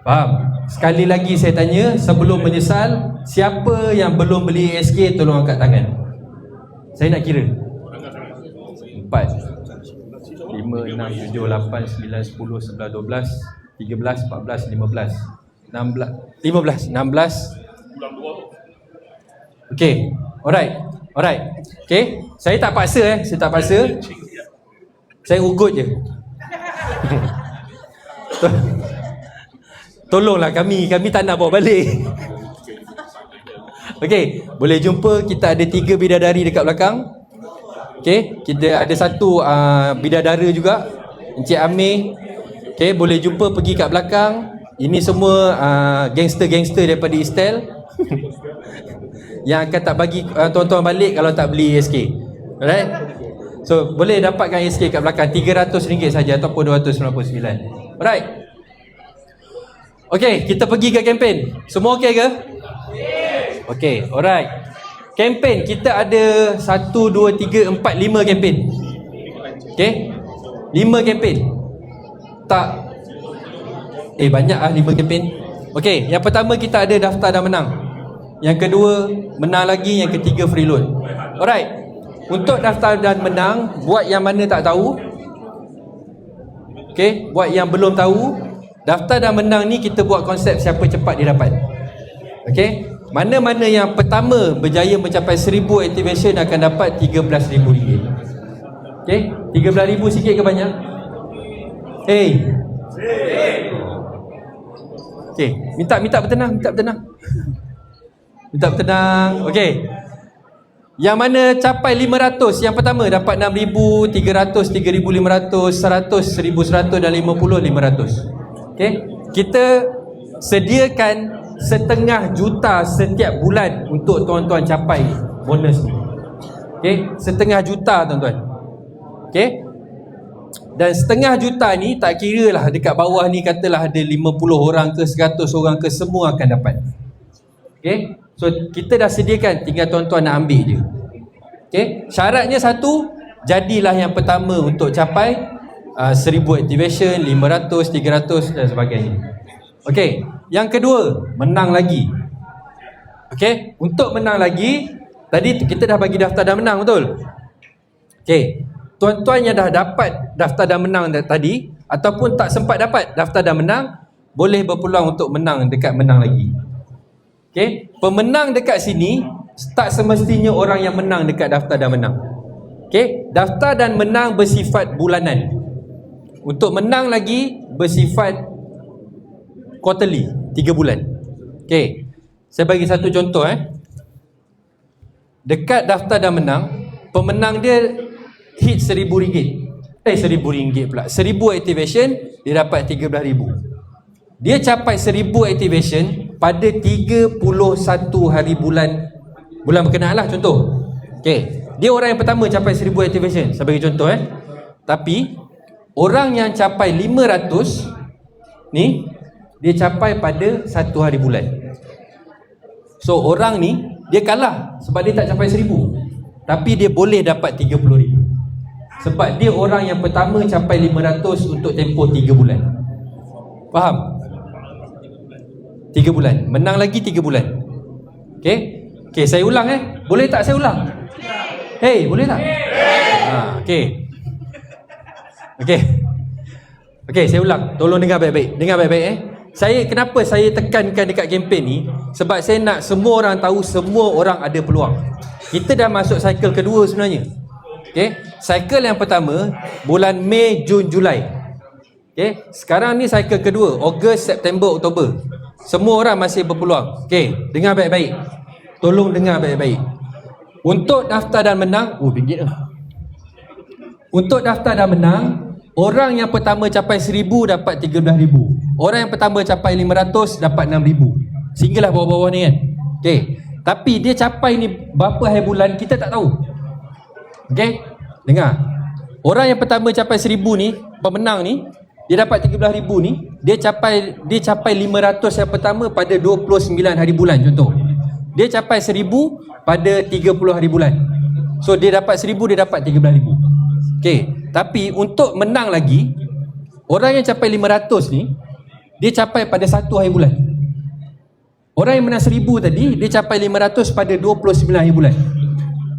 Faham? Sekali lagi saya tanya, sebelum menyesal, siapa yang belum beli ASK tolong angkat tangan. Saya nak kira 4 5, 6, 7, 8, 9, 10, 11, 12, 13, 14, 15, 16 Okay. Alright. Okay. Saya tak paksa Saya ugut je. Tolonglah kami tak nak bawa balik. Okay. Boleh jumpa, kita ada 3 bidadari dekat belakang. Okay, kita ada satu bidadara juga, Encik Amir. Okay, boleh jumpa, pergi kat belakang. Ini semua gangster-gangster daripada Istel. yang akan tak bagi tuan-tuan balik kalau tak beli ASK. Alright? So boleh dapatkan ASK kat belakang RM300 saja ataupun RM299. Alright? Okay, kita pergi ke kempen. Semua okey ke? Okay, alright. Kempen kita ada 1, 2, 3, 4, 5 kempen. Okay, 5 kempen. Tak banyak lah 5 kempen. Okay, yang pertama kita ada daftar dan menang. Yang kedua menang lagi. Yang ketiga free load. Alright. Untuk daftar dan menang, buat yang mana tak tahu, okay, buat yang belum tahu, daftar dan menang ni kita buat konsep siapa cepat dia dapat. Okay, mana-mana yang pertama berjaya mencapai 1000 activation akan dapat RM13,000. Okay, RM13,000 sikit ke banyak? Okay, minta bertenang, minta bertenang. Okay, yang mana capai 500, yang pertama dapat 6,000, 300, 3,500, 100, 1,100 dan 50, 500. Okay, kita sediakan 500,000 setiap bulan untuk tuan-tuan capai bonus ni. Okay, 500,000 tuan-tuan. Okay, dan 500,000 ni tak kira lah dekat bawah ni katalah ada 50 orang ke 100 orang ke, semua akan dapat. Okay, so kita dah sediakan, tinggal tuan-tuan nak ambil je. Okay, syaratnya satu, jadilah yang pertama untuk capai 1000 activation, 500, 300 dan sebagainya. Okay, yang kedua, menang lagi. Okay, untuk menang lagi, tadi kita dah bagi daftar dan menang, betul? Okay, tuan-tuan yang dah dapat daftar dan menang tadi ataupun tak sempat dapat daftar dan menang, boleh berpeluang untuk menang dekat menang lagi. Okay, pemenang dekat sini tak semestinya orang yang menang dekat daftar dan menang. Okay, daftar dan menang bersifat bulanan. Untuk menang lagi bersifat quarterly, 3 bulan. Okay, saya bagi satu contoh. Dekat daftar dan menang, pemenang dia hit RM1,000. RM1,000 pula. 1000 activation, dia dapat RM13,000. Dia capai 1000 activation pada 31 hari bulan berkenaan lah, contoh. Okay, dia orang yang pertama capai 1000 activation, saya bagi contoh. Tapi orang yang capai 500 ni, dia capai pada 1 hari bulan. So orang ni dia kalah sebab dia tak capai 1000, tapi dia boleh dapat 30,000 sebab dia orang yang pertama capai 500 untuk tempoh 3 bulan. Faham? 3 bulan. Menang lagi 3 bulan. Okay, okay, saya ulang. Boleh tak saya ulang? Boleh tak? Okay. Okay, okay, saya ulang. Tolong dengar baik-baik. Dengar baik-baik. Kenapa saya tekankan dekat kempen ni? Sebab saya nak semua orang tahu semua orang ada peluang. Kita dah masuk cycle kedua sebenarnya. Okay, cycle yang pertama bulan Mei, Jun, Julai. Okay, sekarang ni cycle kedua, Ogos, September, Oktober. Semua orang masih berpeluang. Okay, dengar baik-baik. Tolong dengar baik-baik. Untuk daftar dan menang, bingit lah. Untuk daftar dan menang, orang yang pertama capai 1000 dapat 13,000. Orang yang pertama capai 500 dapat 6,000. Sehinggalah bawah-bawah ni kan. Okay, tapi dia capai ni berapa hari bulan kita tak tahu. Okay, dengar. Orang yang pertama capai 1000 ni, pemenang ni, dia dapat 13,000 ni, dia capai 500 yang pertama pada 29 hari bulan contoh. Dia capai 1000 pada 30 hari bulan. So dia dapat 1000, dia dapat 13,000. Okay, tapi untuk menang lagi, orang yang capai 500 ni, dia capai pada 1 hari bulan. Orang yang menang 1000 tadi, dia capai 500 pada 29 hari bulan.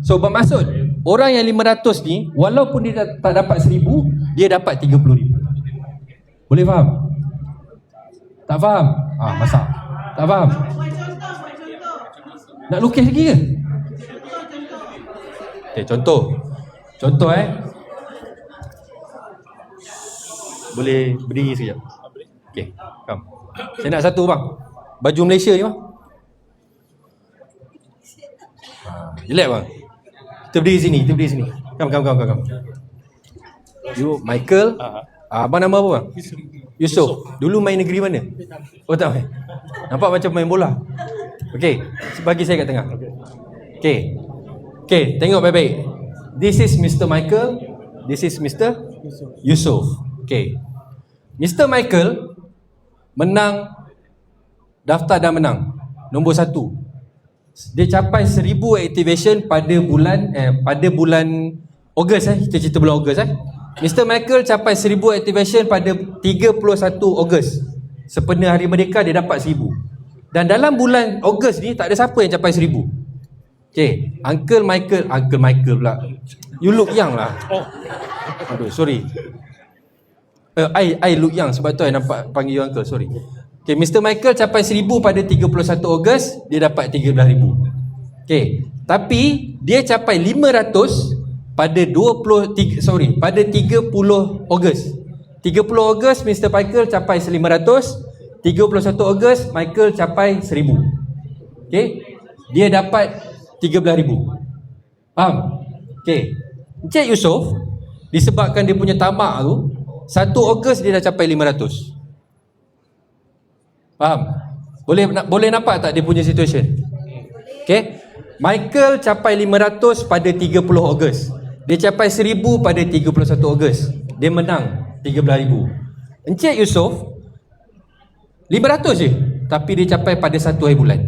So bermaksud, orang yang 500 ni, walaupun dia tak dapat 1000, dia dapat 30,000. Boleh faham? Tak faham? Masak. Tak faham? Nak lukis lagi ke? Okay, contoh. Contoh boleh berdiri sekejap? Okay, come. Saya nak satu bang. Baju Malaysia ni bang. Jelek bang. Kita berdiri sini. Come. You Michael. Abang nama apa bang? Yusof. Dulu main negeri mana? Oh tak main. Nampak macam main bola. Okay, bagi saya kat tengah. Okay. Okay, tengok baik-baik. This is Mr. Michael. This is Mr. Yusof. Okay. Mr. Michael menang daftar dan menang. Nombor 1. Dia capai 1000 activation pada bulan Ogos kita cerita bulan Ogos Mr. Michael capai 1000 activation pada 31 Ogos. Sempena Hari Merdeka dia dapat 1000. Dan dalam bulan Ogos ni tak ada siapa yang capai 1000. Okay, Uncle Michael pula. You look young lah. Aduh, sorry. I look young sebab tu I nampak panggil you uncle, sorry. Okay, Mr. Michael capai 1000 pada 31 Ogos, dia dapat 13,000. Okay, tapi dia capai 500 pada 30 Ogos. 30 Ogos Mr. Michael capai 500, 31 Ogos Michael capai 1000. Okay, dia dapat 13,000. Faham? Okay, Encik Yusof disebabkan dia punya tamak tu 1 Ogos dia dah capai 500. Faham? Boleh nampak tak dia punya situation? Okay, Michael capai 500 pada 30 Ogos. Dia capai 1000 pada 31 Ogos. Dia menang 13,000. Encik Yusof 500 je, tapi dia capai pada 1 hari bulan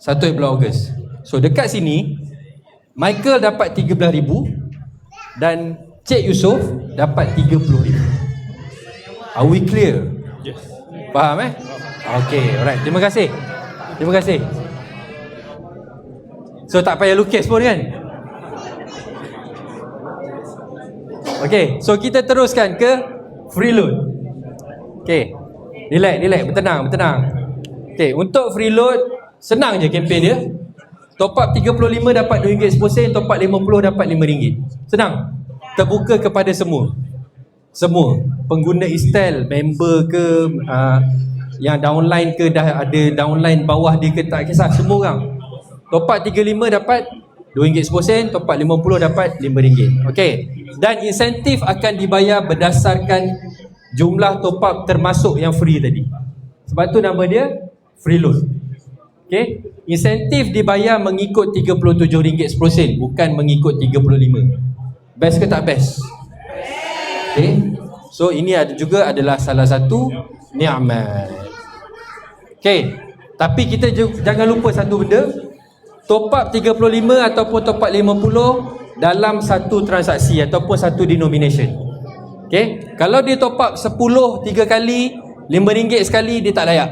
1 hari bulan Ogos. So dekat sini Michael dapat 13,000 dan Cik Yusof dapat 30,000. Are we clear? Yes. Faham Okay, alright. Terima kasih. Terima kasih. So tak payah lukis pun kan? Okay, so kita teruskan ke freeload. Okay, relax, bertenang. Okay, untuk freeload senang je kempen dia. Top up 35 dapat RM2.10, top up 50 dapat RM5. Senang. Terbuka kepada semua. Semua pengguna Istel, member ke, yang downline ke, dah ada downline bawah dia ke, tak kisah, semua orang. Top up 35 dapat RM2.10, top up 50 dapat RM5. Okey. Dan insentif akan dibayar berdasarkan jumlah top up termasuk yang free tadi. Sebab tu nama dia freeload. Okey. Insentif dibayar mengikut RM37.10, bukan mengikut 35. Best ke tak best? Okay. So ini juga adalah salah satu nikmat. Okay. Tapi kita jangan lupa satu benda. Top up 35 ataupun top up 50 dalam satu transaksi ataupun satu denomination. Okay. Kalau dia top up 10 3 kali, RM5 sekali, dia tak layak.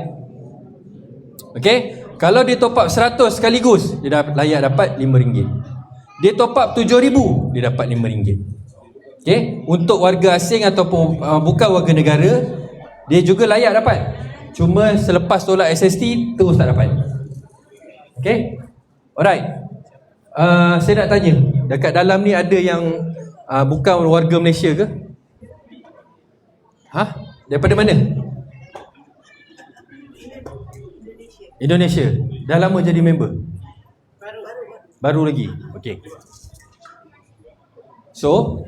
Okay. Kalau dia top up 100 sekaligus, dia dah layak dapat RM5. Dia top up 7,000, dia dapat RM5. Okay. Untuk warga asing ataupun bukan warga negara, dia juga layak dapat. Cuma selepas tolak SST terus tak dapat. Okay. Alright. Saya nak tanya, dekat dalam ni ada yang bukan warga Malaysia ke? Daripada mana? Indonesia. Dah lama jadi member? Baru lagi. Okay. So,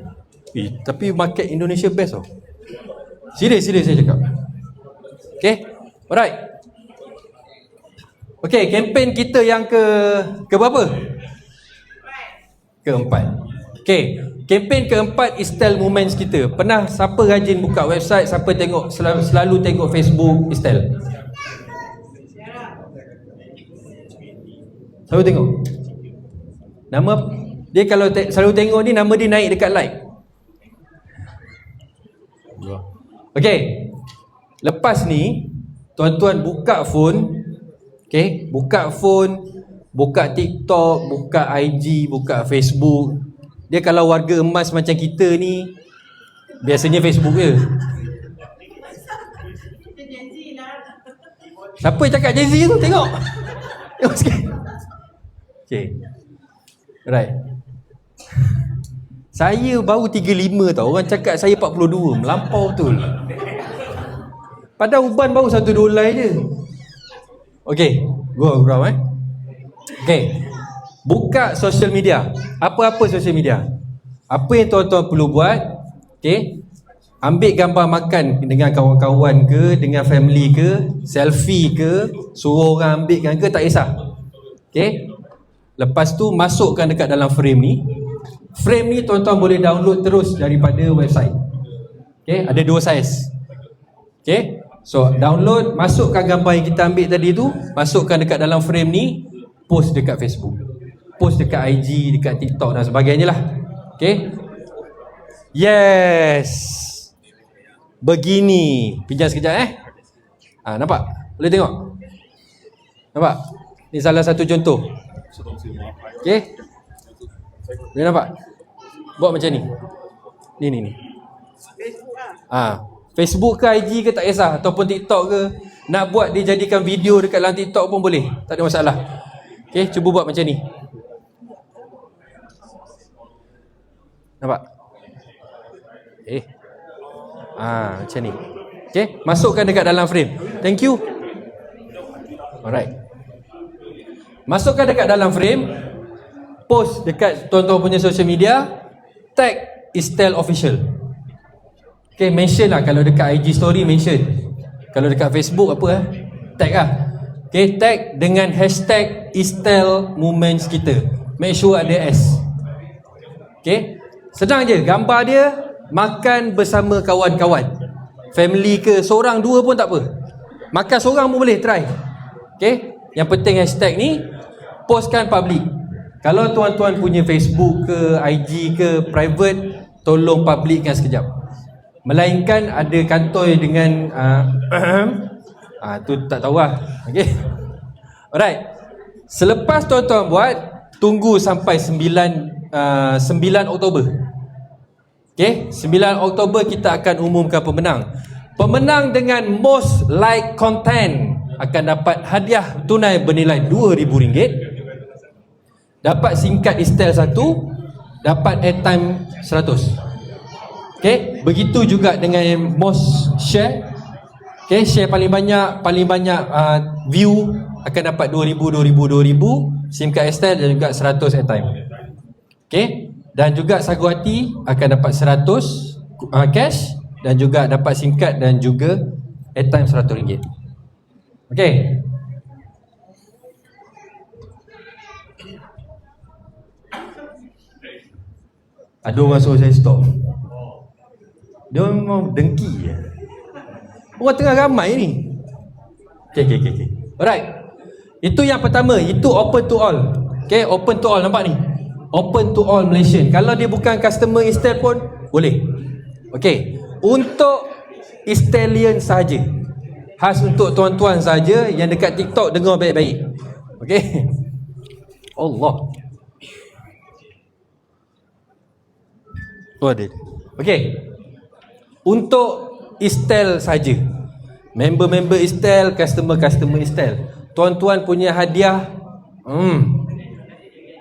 tapi market Indonesia best tau. Serius saya cakap. Okay. Alright. Okay, kempen kita yang ke berapa? Keempat. Okay, kempen keempat Istel Moments kita. Pernah siapa rajin buka website, siapa tengok selalu tengok Facebook Istel? Selalu tengok. Nama dia kalau selalu tengok ni, nama dia naik dekat like. Okay. Lepas ni tuan-tuan buka phone. Okay, buka phone, buka TikTok, buka IG, buka Facebook. Dia kalau warga emas macam kita ni, biasanya Facebook je. Siapa yang cakap Gen Z tu? Tengok. Tengok sikit. Okay. Right. Saya baru 35 tau. Orang cakap saya 42. Melampau betul. Padahal uban baru $1 je. Okay, go around Okay, buka social media. Apa-apa social media. Apa yang tuan-tuan perlu buat? Okay, ambil gambar makan dengan kawan-kawan ke, dengan family ke, selfie ke, suruh orang ambilkan ke, tak kisah. Okay, Lepas tu masukkan dekat dalam frame ni. Frame ni tuan-tuan boleh download terus daripada website. Okay, ada dua saiz. Okay, so download, masukkan gambar yang kita ambil tadi tu, masukkan dekat dalam frame ni, post dekat Facebook, post dekat IG, dekat TikTok dan sebagainya lah. Okay, yes, begini. Pinjam sekejap nampak? Boleh tengok? Nampak? Ni salah satu contoh. Okay, boleh nampak? Buat macam ni. Ni. Facebook ke IG ke tak kisah, ataupun TikTok ke, nak buat dia jadikan video dekat dalam TikTok pun boleh, tak ada masalah. Okay, cuba buat macam ni. Nampak? Macam ni. Okay, masukkan dekat dalam frame. Thank you. Alright. Masukkan dekat dalam frame, post dekat tuan-tuan punya social media, tag Estel Official. Okay, mention lah. Kalau dekat IG story mention, kalau dekat Facebook apa tag lah. Okay, tag dengan hashtag Estel Moments kita. Make sure ada S. Okay, senang je. Gambar dia makan bersama kawan-kawan, family ke, seorang dua pun tak apa, makan seorang pun boleh, try. Okay, yang penting hashtag ni postkan public. Kalau tuan-tuan punya Facebook ke, IG ke, private, tolong publickan sekejap. Melainkan ada kantoi dengan tu tak tahu lah. Okay, alright. Selepas tuan-tuan buat, tunggu sampai 9 Oktober. Okay, 9 Oktober kita akan umumkan pemenang. Pemenang dengan most like content akan dapat hadiah tunai bernilai RM2,000, dapat SIM card Estel 1, dapat airtime 100. Okay, begitu juga dengan most share. Okay, share paling banyak view akan dapat RM2,000, SIM card Estel dan juga 100 airtime. Okay, dan juga Sagu Hati akan dapat 100 cash dan juga dapat SIM card dan juga airtime RM100. Okay. Ada orang suruh saya stop. Dia memang dengki. Orang tengah ramai ni. Okay. Alright. Itu yang pertama. Itu open to all. Okay, open to all. Nampak ni? Open to all Malaysian. Kalau dia bukan customer Estel pun boleh. Okay, untuk Estelian saja. Khas untuk tuan-tuan saja yang dekat TikTok, dengar baik-baik. Okay. Allah. Tu ada. Okay, untuk Estel saja, member-member Estel, customer Estel, tuan-tuan punya hadiah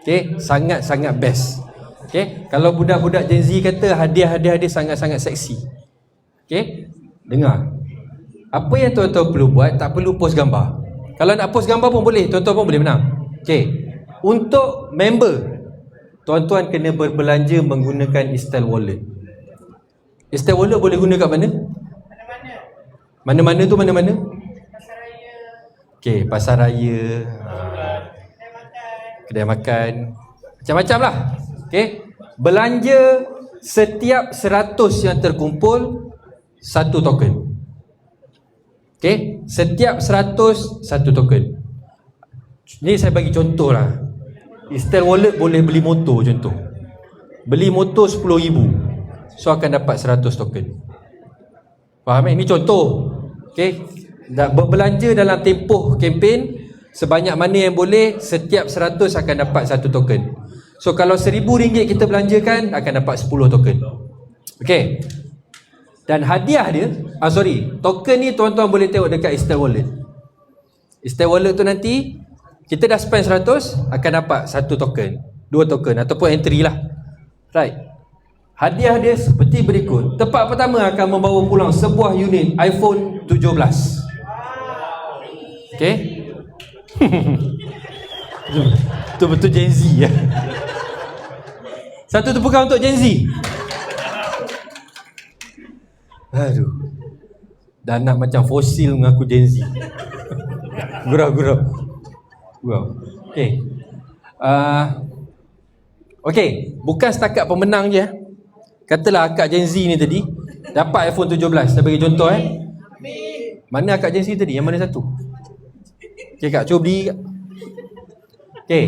okay, sangat-sangat best. Okay, kalau budak-budak Gen Z kata hadiah-hadiah dia sangat-sangat seksi. Okay, dengar. Apa yang tuan-tuan perlu buat, tak perlu post gambar. Kalau nak post gambar pun boleh, tuan-tuan pun boleh menang. Okay, untuk member, tuan-tuan kena berbelanja menggunakan Estel Wallet. Estel Wallet boleh guna kat mana? Mana-mana tu mana-mana? Okay, pasar raya, kedai makan, macam-macam lah. Okay, belanja setiap 100 yang terkumpul 1 token. Okay, setiap 100 1 token. Ni saya bagi contoh lah. Estel Wallet boleh beli motor contoh. Beli motor RM10,000, so akan dapat 100 token. Faham Ini contoh. Okay, berbelanja dalam tempoh kempen sebanyak mana yang boleh, setiap 100 akan dapat 1 token. So kalau RM1,000 kita belanjakan, akan dapat 10 token. Okay, dan hadiah dia, token ni tuan-tuan boleh tengok dekat Estel Wallet. Estel Wallet tu nanti kita dah spend 100, akan dapat 1 token, 2 token ataupun entry lah. Right. Hadiah dia seperti berikut. Tempat pertama akan membawa pulang sebuah unit iPhone 17. Okay. Betul-betul Gen Z ya. Satu tepukan untuk Gen Z. Aduh, dah nak macam fosil mengaku Gen Z. Gurau. Okay. Okey, bukan setakat pemenang je. Katalah akak Gen Z ni tadi dapat iPhone 17. Saya bagi contoh Mana akak Gen Z tadi? Yang mana satu? Okey kak, cuba berdiri kak. Okey.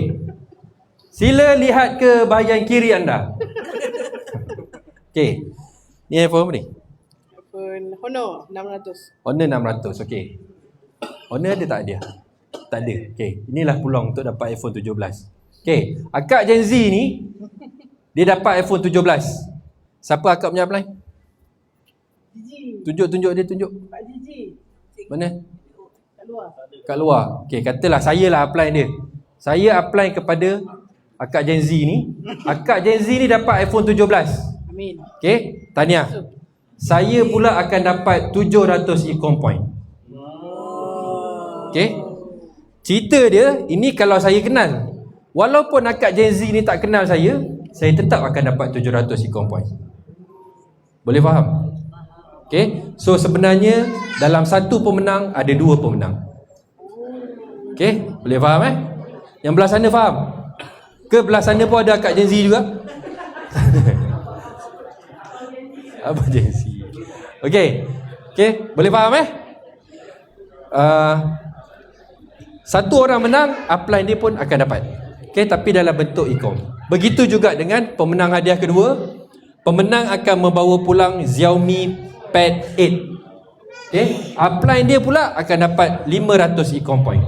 Sila lihat ke bahagian kiri anda. Okey. Ni iPhone apa ni? iPhone Honor 600. Honor 600. Okey. Honor ada tak dia? Tak ada. Okey. Inilah peluang untuk dapat iPhone 17. Okey. Akak Gen Z ni dia dapat iPhone 17. Siapa akak punya apply? Gigi. Tunjuk dia tunjuk. Pak Gigi. Mana? Kat luar. Kat luar. Okey, katalah saya lah apply dia. Saya apply kepada akak Gen Z ni. Akak Gen Z ni dapat iPhone 17. Amin. Okey, tahniah. Saya pula akan dapat 700 Ecom point. Okey. Cerita dia, ini kalau saya kenal. Walaupun akak Gen Z ni tak kenal saya tetap akan dapat 700 Ecom point. Boleh faham? Okey. So sebenarnya dalam satu pemenang ada dua pemenang. Okey, boleh faham Yang belah sana faham? Ke belah sana pun ada akak Gen Z juga? Apa Gen Z? Okey. Okey, boleh faham satu orang menang, upline dia pun akan dapat. Okey, tapi dalam bentuk Ecom. Begitu juga dengan pemenang hadiah kedua. Pemenang akan membawa pulang Xiaomi Pad 8. Okey, upline dia pula akan dapat 500 Ecom point.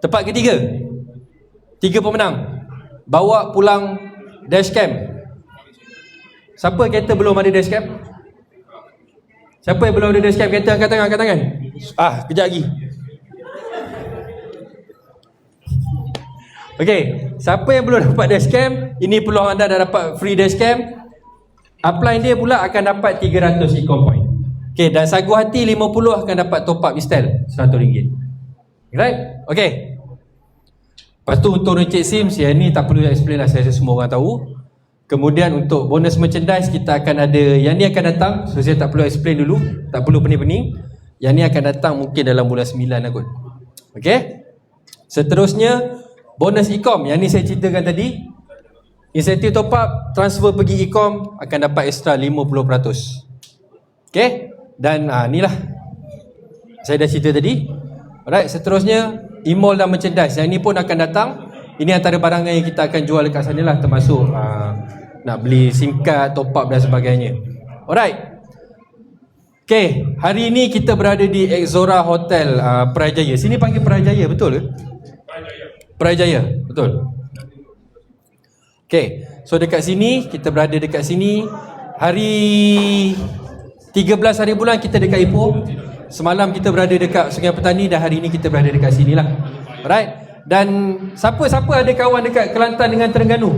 Tempat ketiga, 3 pemenang bawa pulang dashcam. Siapa kata belum ada dashcam? Siapa yang belum ada dashcam? Kata angkat tangan. Kejap lagi. Okey, siapa yang belum dapat dashcam, ini peluang anda dah dapat free dashcam. Upline dia pula akan dapat 300 Ecom point. Okey, dan sagu hati 50 akan dapat top up Mistel RM100. Right? Okey. Lepas tu untuk Encik Sims, yang ni tak perlu explain lah, saya rasa semua orang tahu. Kemudian untuk bonus merchandise, kita akan ada, yang ni akan datang, so saya tak perlu explain dulu, tak perlu pening-pening. Yang ni akan datang mungkin dalam bulan 9 lah kot. Okey. Seterusnya bonus Ecom, yang ni saya ceritakan tadi. Insentif top up, transfer pergi Ecom akan dapat extra 50%. Okey. Dan inilah saya dah cerita tadi. Alright, seterusnya e-mall dan merchandise. Yang ni pun akan datang. Ini antara barangan yang kita akan jual dekat sana lah, termasuk nak beli SIM card, top up dan sebagainya. Alright. Okay, hari ini kita berada di Exora Hotel Prajaya. Sini panggil Prajaya, betul ke? Prajaya, betul. Okay, so dekat sini, kita berada dekat sini. Hari 13 hari bulan kita dekat Ipoh. Semalam kita berada dekat Sungai Petani dan hari ini kita berada dekat sini lah. Alright. Dan siapa-siapa ada kawan dekat Kelantan dengan Terengganu?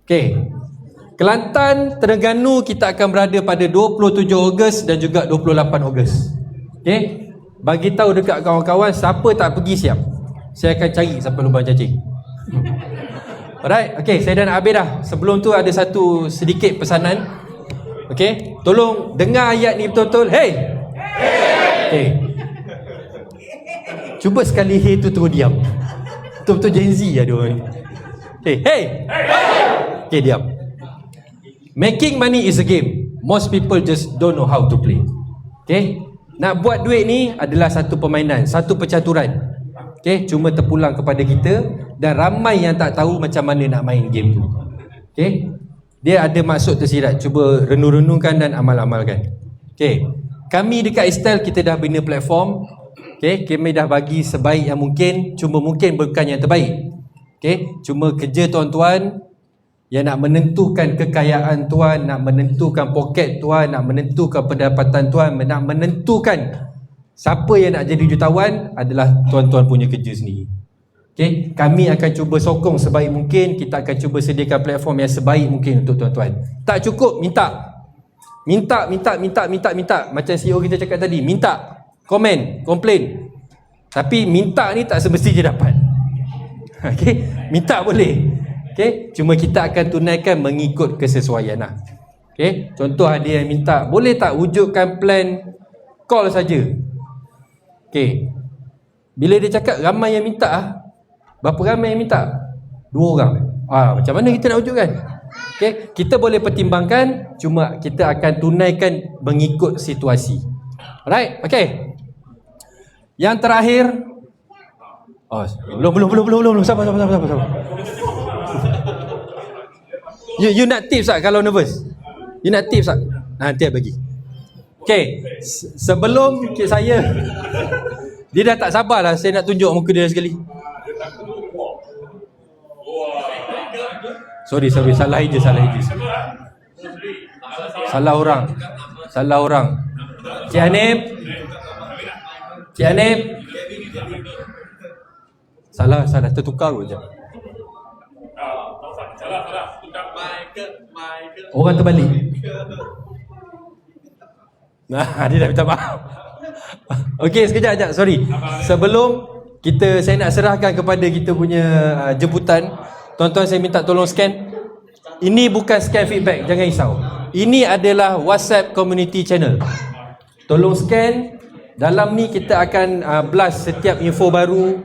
Okay, Kelantan, Terengganu kita akan berada pada 27 Ogos dan juga 28 Ogos. Okay, bagi tahu dekat kawan-kawan, siapa tak pergi siap, saya akan cari sampai lubang cacing. Alright, okay, saya dah nak habis dah. Sebelum tu ada satu sedikit pesanan. Okay, tolong dengar ayat ni betul-betul. Hey! Okay, cuba sekali hey tu terus diam. Betul-betul Gen Z lah dia orang ni. Hey! Okay, diam. Making money is a game. Most people just don't know how to play. Okay, nak buat duit ni adalah satu permainan, satu percaturan. Okay, cuma terpulang kepada kita dan ramai yang tak tahu macam mana nak main game tu. Okay, dia ada maksud tersirat. Cuba renung-renungkan dan amal-amalkan. Okay, kami dekat Estelle kita dah bina platform. Okay, kami dah bagi sebaik yang mungkin. Cuma mungkin bukan yang terbaik. Okay, cuma kerja tuan-tuan yang nak menentukan kekayaan tuan, nak menentukan poket tuan, nak menentukan pendapatan tuan, nak menentukan siapa yang nak jadi jutawan adalah tuan-tuan punya kerja sendiri. Okay, kami akan cuba sokong sebaik mungkin. Kita akan cuba sediakan platform yang sebaik mungkin untuk tuan-tuan. Tak cukup minta. Macam CEO kita cakap tadi, minta, komen, komplain. Tapi minta ni tak semestinya dapat. Okay, minta boleh. Okay, cuma kita akan tunaikan mengikut kesesuaian lah. Okay, contoh ada yang minta, boleh tak wujudkan plan call saja. Okay, Bila dia cakap ramai yang minta berapa ramai yang minta? 2 orang. Macam mana kita nak wujudkan? Okay, kita boleh pertimbangkan, cuma kita akan tunaikan mengikut situasi. Alright, okay. Yang terakhir, belum. Sabar. You nak tips tak kalau nervous? You nak tips tak? Nanti saya bagi. Okay, sebelum saya, dia dah tak sabar lah, saya nak tunjuk muka dia sekali. Sorry, salah hijau. Salah orang. Cik Hanif. Salah, tertukar je. Orang terbalik. Dia dah minta maaf. Okey, sekejap, sorry. Sebelum saya nak serahkan kepada kita punya jemputan, tuan-tuan saya minta tolong scan. Ini bukan scan feedback, jangan risau. Ini adalah WhatsApp community channel. Tolong scan. Dalam ni kita akan blast setiap info baru,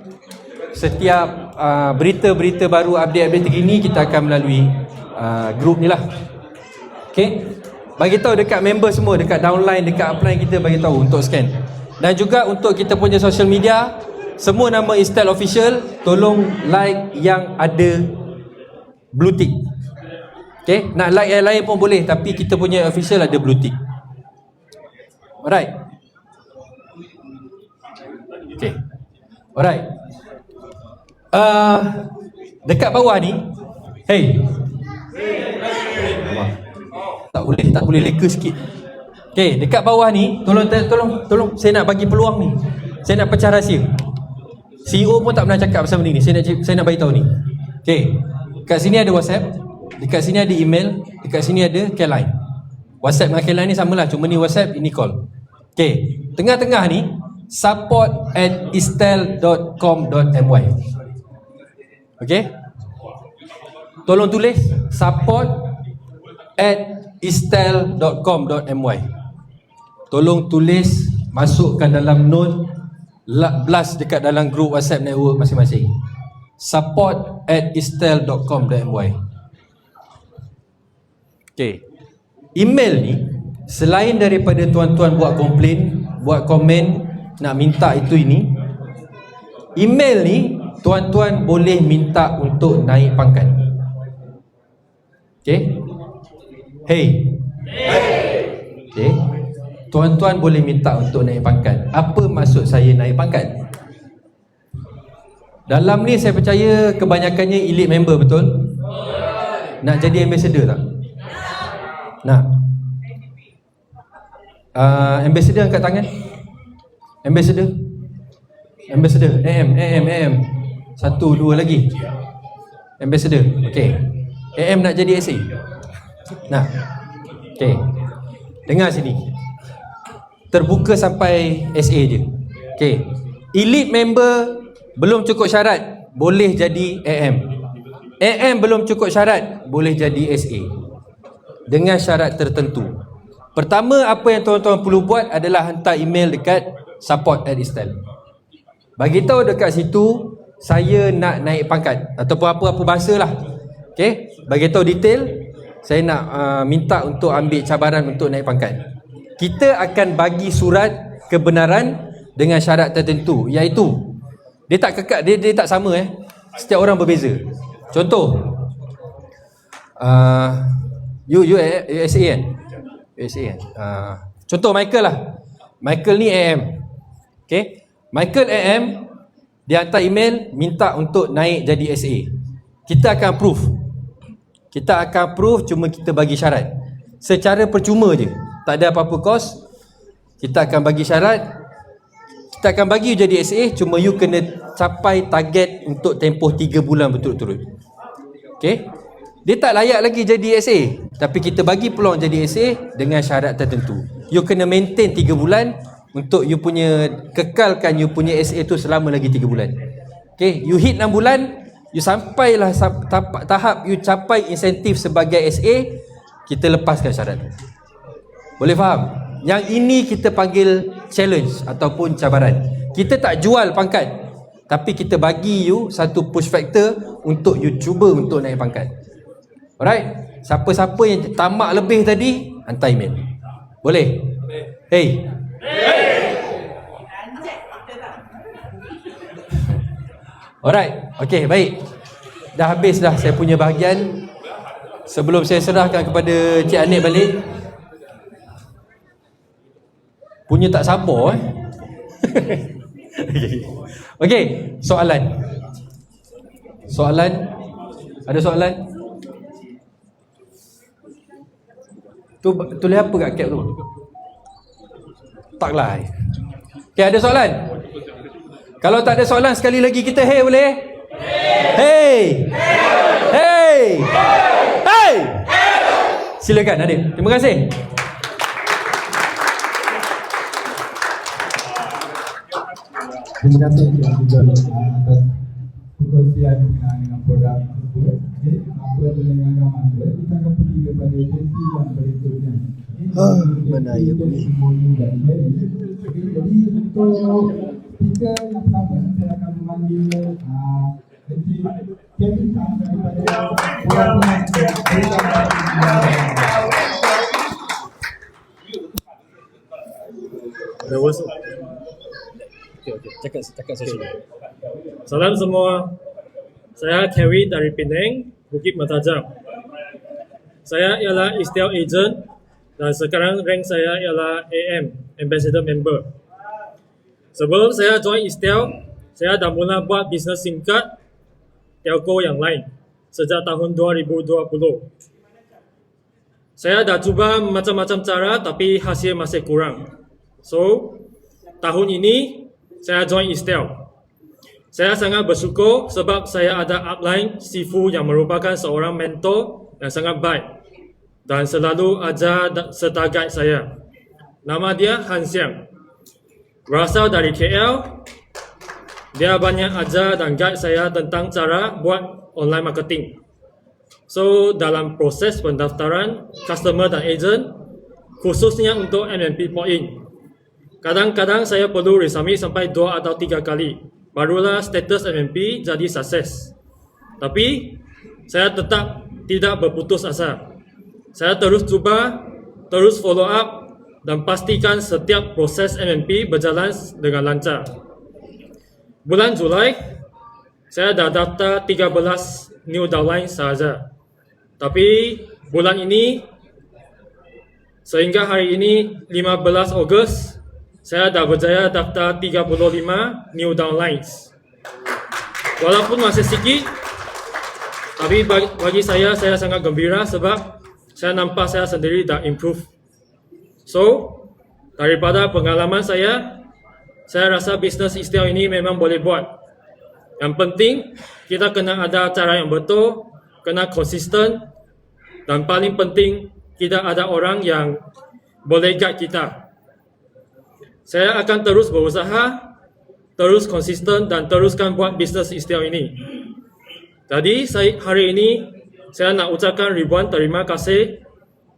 setiap berita-berita baru, update-update terkini kita akan melalui grup ni lah. Okay, bagi tahu dekat member semua, dekat downline, dekat upline kita, bagi tahu untuk scan. Dan juga untuk kita punya social media, semua nama Istel Official, tolong like yang ada blue tick. Okay, nak like yang lain pun boleh, tapi kita punya official ada blue tick. Alright. Okay, alright. Dekat bawah ni, hey, tak boleh leka sikit. Okay, dekat bawah ni, tolong saya nak bagi peluang ni. Saya nak pecah rahsia. CEO pun tak pernah cakap pasal benda ni. Saya nak bagi tahu ni. Okay, kat sini ada WhatsApp, dekat sini ada email, dekat sini ada K-Line. WhatsApp dengan K-Line ni samalah, cuma ni WhatsApp, ini call. Okay, tengah-tengah ni support@istel.com.my. Okay, tolong tulis support@istel.com.my. Tolong tulis, masukkan dalam note, blast dekat dalam group WhatsApp network masing-masing. support@istel.com.my. Okay, email ni selain daripada tuan-tuan buat komplain, buat komen, nak minta itu ini, email ni tuan-tuan boleh minta untuk naik pangkat. Okay, okay, tuan-tuan boleh minta untuk naik pangkat. Apa maksud saya naik pangkat? Dalam ni saya percaya kebanyakannya elite member, betul? Nak jadi ambassador tak? Nak? Ambassador angkat tangan. Ambassador, AM. 1, 2 lagi. Ambassador, okay. AM nak jadi SA? Nak? Okay, dengar sini, terbuka sampai SA je. Okay, elite member belum cukup syarat, boleh jadi AM. AM belum cukup syarat, boleh jadi SA, dengan syarat tertentu. Pertama, apa yang tuan-tuan perlu buat adalah hantar email dekat support@istel. Bagi tahu dekat situ saya nak naik pangkat ataupun apa-apa bahasa lah. Okay, bagi tahu detail, saya nak minta untuk ambil cabaran untuk naik pangkat. Kita akan bagi surat kebenaran dengan syarat tertentu, iaitu dia tak kekal, dia tak sama setiap orang berbeza. Contoh, you SA kan? USA kan? Contoh Michael lah. Michael ni AM. Okay, Michael AM, dia hantar email minta untuk naik jadi SA. Kita akan approve, cuma kita bagi syarat secara percuma je, tak ada apa-apa kos. Kita akan bagi syarat, kita akan bagi you jadi SA, cuma you kena capai target untuk tempoh 3 bulan berturut-turut. Okay, dia tak layak lagi jadi SA, tapi kita bagi peluang jadi SA dengan syarat tertentu. You kena maintain 3 bulan untuk you punya, kekalkan you punya SA tu selama lagi 3 bulan. Okay, you hit 6 bulan, you sampailah tahap you capai insentif sebagai SA, kita lepaskan syarat tu. Boleh faham? Yang ini kita panggil challenge ataupun cabaran. kita tak jual pangkat, tapi kita bagi you satu push factor untuk you cuba untuk naik pangkat. Alright? Siapa-siapa yang tamak lebih tadi, hantar email. Boleh? Hey. Alright. Okay, baik. Dah habis dah saya punya bahagian. Sebelum saya serahkan kepada Cik Anik balik, punya tak sabar Okay, soalan. Ada soalan? Tulis apa kat cap tu? Taklah. Okay, ada soalan? Kalau tak ada soalan, sekali lagi kita hey boleh? Hey! Hey! Hey! Silakan Adik. Terima kasih. Terima kasih atas perkongsian dengan produk tersebut. Okey, apa yang mendengarkan masa, kita akan pergi kepada sesi yang berikutnya. Mana ya boleh. Okey, jadi untuk speaker yang pertama, saya akan memanggil Encik Kevin Tan daripada Cakap saya sudah. Salam semua. Saya Kevin dari Penang, Bukit Mertajam. Saya ialah Istial Agent dan sekarang rank saya ialah AM, Ambassador Member. Sebelum saya join Istial, saya dah mula buat bisnes singkat telco yang lain sejak tahun 2020. Saya dah cuba macam-macam cara tapi hasil masih kurang. So, tahun ini saya join Istial. Saya sangat bersyukur sebab saya ada upline Sifu yang merupakan seorang mentor yang sangat baik dan selalu ajar serta guide saya. Nama dia Han Xiang. Berasal dari KL. Dia banyak ajar dan guide saya tentang cara buat online marketing. So, dalam proses pendaftaran customer dan agent, khususnya untuk MMP point, kadang-kadang saya perlu resubmit sampai 2 atau 3 kali. Barulah status MMP jadi sukses. Tapi, saya tetap tidak berputus asa. Saya terus cuba, terus follow up dan pastikan setiap proses MMP berjalan dengan lancar. Bulan Julai, saya dah daftar 13 new downline sahaja. Tapi, bulan ini, sehingga hari ini 15 Ogos, saya dah berjaya daftar 35 new downlines. Walaupun masih sikit, tapi bagi saya sangat gembira sebab saya nampak saya sendiri dah improve. So, daripada pengalaman saya rasa bisnes Istial ini memang boleh buat. Yang penting, kita kena ada cara yang betul, kena konsisten, dan paling penting, kita ada orang yang boleh guide kita. Saya akan terus berusaha, terus konsisten dan teruskan buat bisnes Istial ini. Jadi hari ini saya nak ucapkan ribuan terima kasih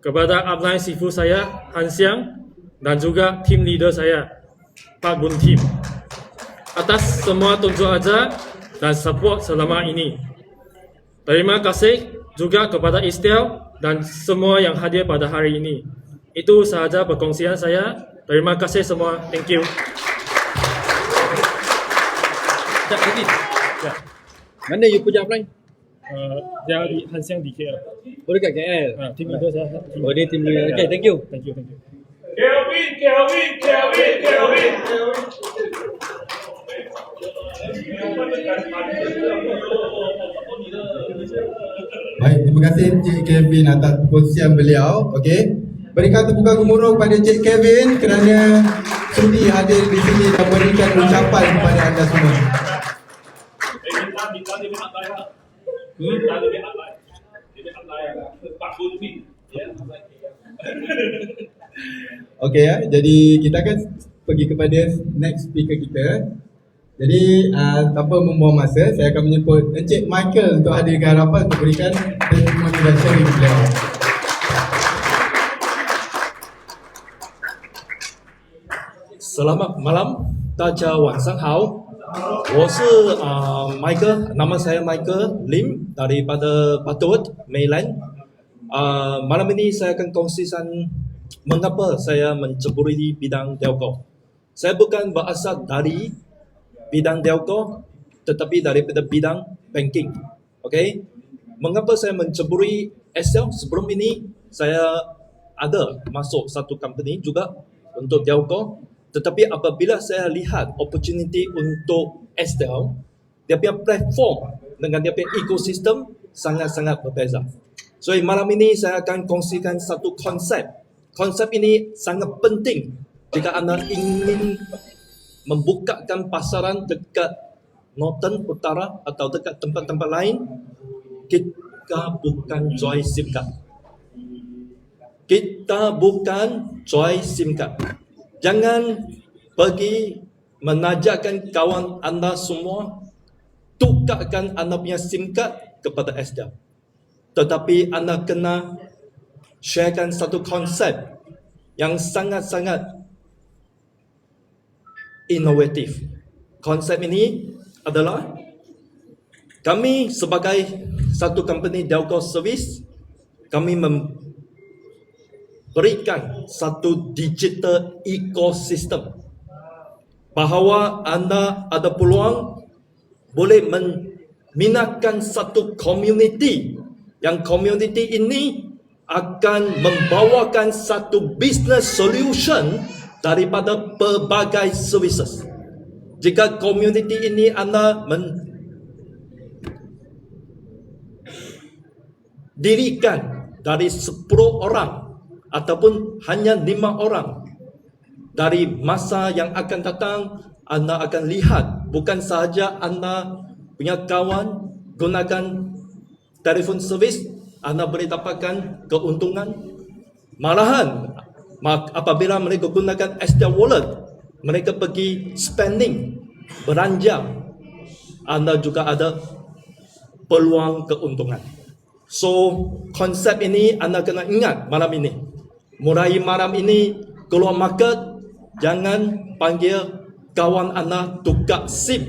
kepada upline Sifu saya Han Xiang dan juga team leader saya Pak Bun Tim atas semua tunjuk ajar dan support selama ini. Terima kasih juga kepada Istial dan semua yang hadir pada hari ini. Itu sahaja perkongsian saya. Terima kasih semua. Thank you. Tak, Kevin. Ya. Mana you punya upline? Dia di Han Xiang di KL. Oh, dekat KL. Tim leader saya. Oh, dia tim leader. Okay, thank you. Thank you. Kelvin. Baik, terima kasih Cik Kevin atas perkongsian beliau. Okey. Berikan tepukan gemuruh kepada Cik Kevin kerana sudi hadir di sini dan memberikan ucapan kepada anda semua. Okey ya, jadi kita akan pergi kepada next speaker kita. Jadi tanpa membuang masa, saya akan menyebut Encik Michael untuk hadirkan harapan untuk berikan testimoni dan sharing beliau. Selamat malam 大家晚上好，我是Michael， nama saya Michael Lim daripada Patut, Maryland. Malam ini saya akan kongsikan mengapa saya menceburi di bidang telco. Saya bukan berasal dari bidang telco, tetapi daripada bidang banking. Okay? Mengapa saya menceburi Excel? Sebelum ini saya ada masuk satu company juga untuk telco. Tetapi apabila saya lihat opportunity untuk Excel, dia punya platform dengan dia punya ekosistem sangat-sangat berbeza. So malam ini saya akan kongsikan satu konsep. Konsep ini sangat penting jika anda ingin membukakan pasaran dekat Northern Utara atau dekat tempat-tempat lain. Kita bukan jual SIM card. Kita bukan jual SIM card. Jangan pergi menajakkan kawan anda semua tukarkan anda punya SIM card kepada Excel. Tetapi anda kena sharekan satu konsep yang sangat-sangat inovatif. Konsep ini adalah kami sebagai satu company telco service, kami berikan satu digital ecosystem bahawa anda ada peluang boleh meminatkan satu community yang community ini akan membawakan satu business solution daripada pelbagai services. Jika community ini anda mendirikan dari 10 orang ataupun hanya 5 orang, dari masa yang akan datang anda akan lihat bukan sahaja anda punya kawan gunakan telefon servis, anda boleh dapatkan keuntungan. Malahan apabila mereka gunakan Excel Wallet, mereka pergi spending, belanja, anda juga ada peluang keuntungan. So konsep ini anda kena ingat malam ini. Mulai malam ini keluar market, jangan panggil kawan anda tukar SIM.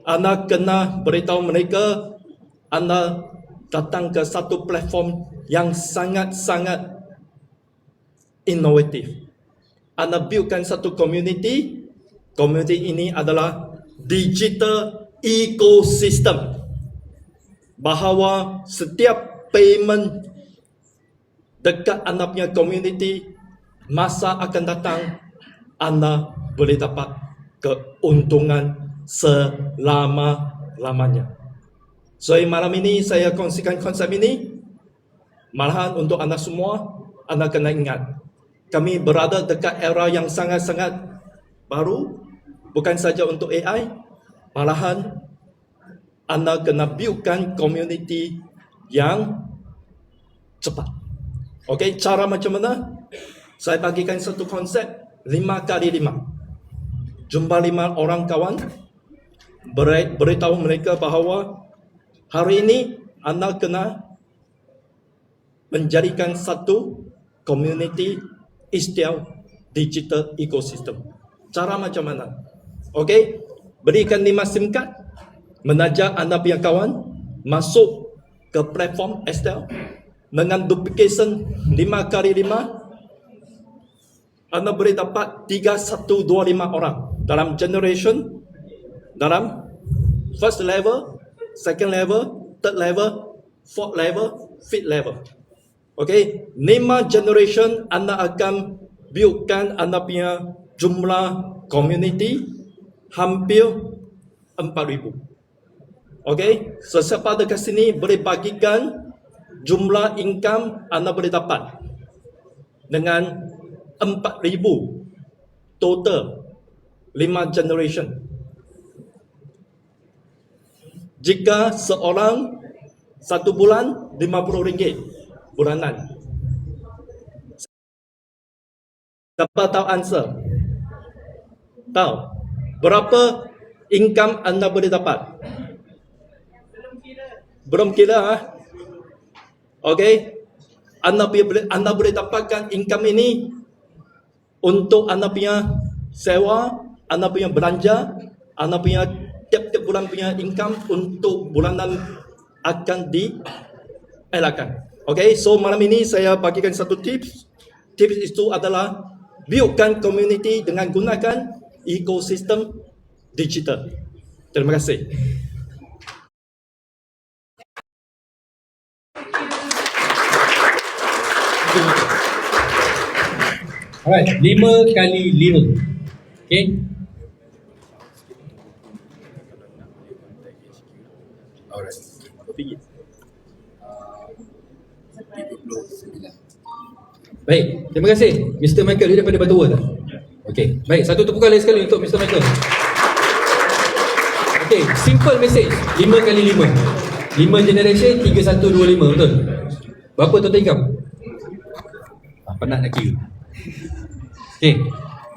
Anda kena beritahu mereka anda datang ke satu platform yang sangat-sangat inovatif. Anda buildkan satu community. Community ini adalah digital ecosystem. Bahawa setiap payment dekat anda punya community, masa akan datang anda boleh dapat keuntungan selama-lamanya. So malam ini saya kongsikan konsep ini. Malahan untuk anda semua, anda kena ingat, kami berada dekat era yang sangat-sangat baru. Bukan saja untuk AI, malahan anda kena buildkan community yang cepat. Okey, cara macam mana? Saya bagikan satu konsep 5x5. Jumpa 5 orang kawan, beritahu mereka bahawa hari ini anda kena menjadikan satu community Excel digital ecosystem. Cara macam mana? Okey, berikan 5 SIM card, menajak anda punya kawan masuk ke platform Excel dengan duplication 5x5, anda boleh dapat 3125 orang dalam generation, dalam first level, second level, third level, fourth level, fifth level. Okay, 5 generation anda akan buildkan anda punya jumlah community hampir 4,000. Okay, sesiapa dekat sini boleh bagikan jumlah income anda boleh dapat dengan 4,000 total 5 generation. Jika seorang satu bulan RM50 bulanan. Siapa tahu answer? Tahu berapa income anda boleh dapat? Belum kira. Okey, anda boleh dapatkan income ini untuk anda punya sewa, anda punya belanja, anda punya tiap-tiap bulan punya income untuk bulanan akan dielakkan. Okay, so malam ini saya bagikan satu tips. Tips itu adalah buildkan community dengan gunakan ekosistem digital. Terima kasih. Alright, 5 kali 5. Okay. Alright. Baik, terima kasih Mr. Michael dia daripada Batu tak? Okey, baik, satu tepukan lagi sekali untuk Mr. Michael. Okey, simple message, 5 kali 5. 5 generation 3125, betul? Berapa total income? Penat nak kira. Okey,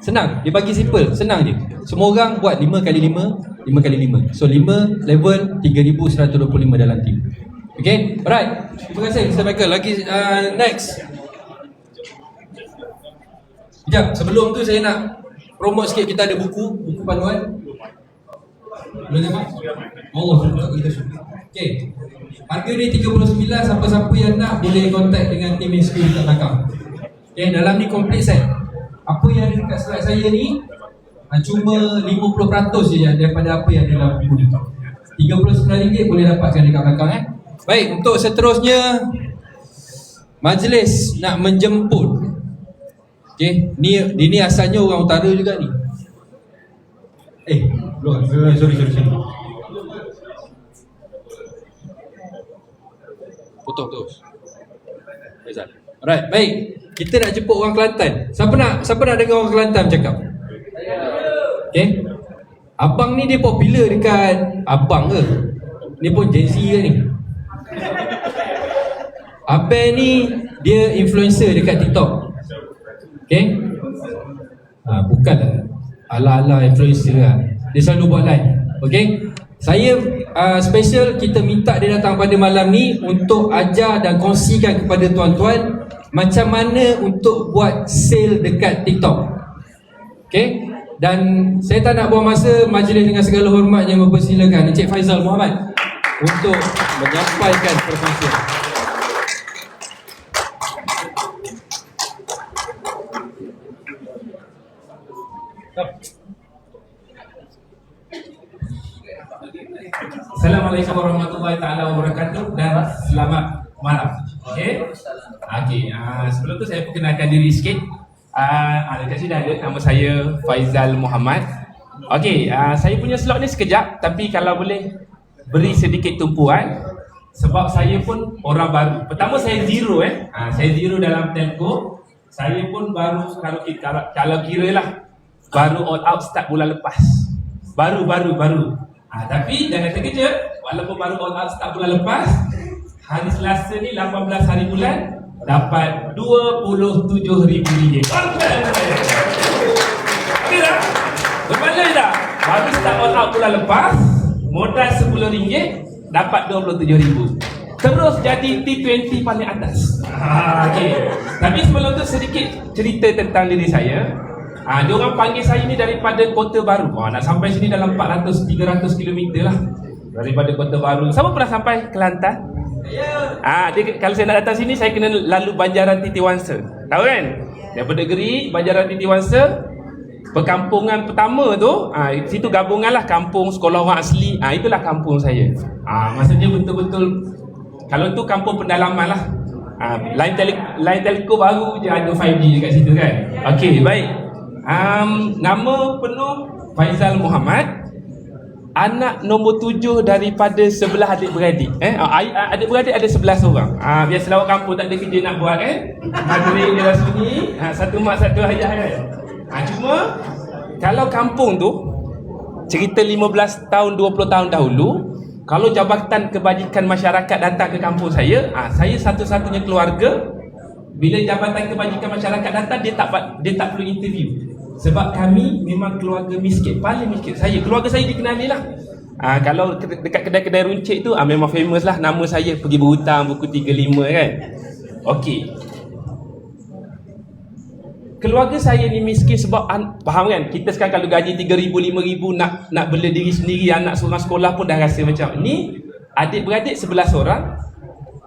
senang, dia bagi simple, senang je. Semua orang buat 5 kali 5, 5 kali 5. So 5 level 3125 dalam team. Okey, alright. Terima kasih Mr. Michael. Lagi next. Sekejap, sebelum tu saya nak promote sikit, kita ada buku panduan. Boleh nampak? Oh, kita shoot. Okey. Harga dia 39, siapa-siapa yang nak boleh contact dengan tim SQ dekat belakang. Okey, dalam ni complete set. Apa yang ada dekat slide saya ni cuma 50% je daripada apa yang ada dalam buku ni. RM39 boleh dapatkan dekat belakang Baik, untuk seterusnya majlis nak menjemput. Okey, ni asalnya orang utara juga ni. Belum, sorry. Potong terus. Faizal. Alright, baik. Kita nak jemput orang Kelantan. Siapa nak dengar orang Kelantan bercakap? Okey. Abang ni dia popular dekat abang ke? Ni pun Gen Z ke ni? Abang ni dia influencer dekat TikTok. Okey. Bukanlah ala-ala influencer lah. Dia selalu buat live. Okey. Saya special kita minta dia datang pada malam ni untuk ajar dan kongsikan kepada tuan-tuan macam mana untuk buat sale dekat TikTok. Okey. Dan saya tak nak buang masa, majlis dengan segala hormatnya mempersilakan Encik Faizal Muhammad untuk menyampaikan perkongsian. Assalamualaikum warahmatullahi taala wabarakatuh dan selamat malam. Okey. Sebelum tu saya perkenalkan diri sikit. Dekat sini ada nama saya Faizal Muhammad. Okey, saya punya slot ni sekejap, tapi kalau boleh beri sedikit tumpuan sebab saya pun orang baru. Pertama saya zero saya zero dalam telco. Saya pun baru kalau kira lah baru all out start bulan lepas. Baru. Tapi jangan terkejut, walaupun baru all out start bulan lepas, hari Selasa ni 18 hari bulan dapat RM27,000. Confident saya. Okey tak? Berbalik tak? Baru start all out bulan lepas, modal RM10 dapat RM27,000. Terus jadi T20 paling atas. Okey. Tapi sebelum tu sedikit cerita tentang diri saya. Diorang panggil saya ni daripada Kota Baru. Nak sampai sini dalam 400-300 km lah daripada Kota Baru. Siapa pernah sampai Kelantan? Kalau saya nak datang sini, saya kena lalu Banjaran Titi Wangsa. Tahu kan? Daripada Geri, Banjaran Titi Wangsa, perkampungan pertama tu, situ gabungan lah kampung sekolah orang asli. Itulah kampung saya. Maksudnya betul-betul, kalau tu kampung pendalaman lah. Line telco baru je ada 5G dekat situ kan. Okey, baik. Nama penuh Faizal Muhammad. Anak nombor 7 daripada 11 adik-beradik. Adik-beradik ada 11 orang. Biasalah orang kampung tak ada kerja nak buat kan. Maghrib dia dah sunyi, satu mak satu ayah kan. Cuma kalau kampung tu cerita 15 tahun 20 tahun dahulu, kalau Jabatan Kebajikan Masyarakat datang ke kampung saya satu-satunya keluarga. Bila Jabatan Kebajikan Masyarakat datang, dia tak perlu interview. Sebab kami memang keluarga miskin, paling miskin. Keluarga saya dikenali lah. Kalau dekat kedai-kedai runcit tu memang famous lah nama saya, pergi berhutang buku 35 kan. Okey. keluarga saya ni miskin sebab faham kan, kita sekarang kalau gaji 3,000 5,000 nak bela diri sendiri, anak seorang sekolah pun dah rasa macam ni. Adik-beradik 11 orang,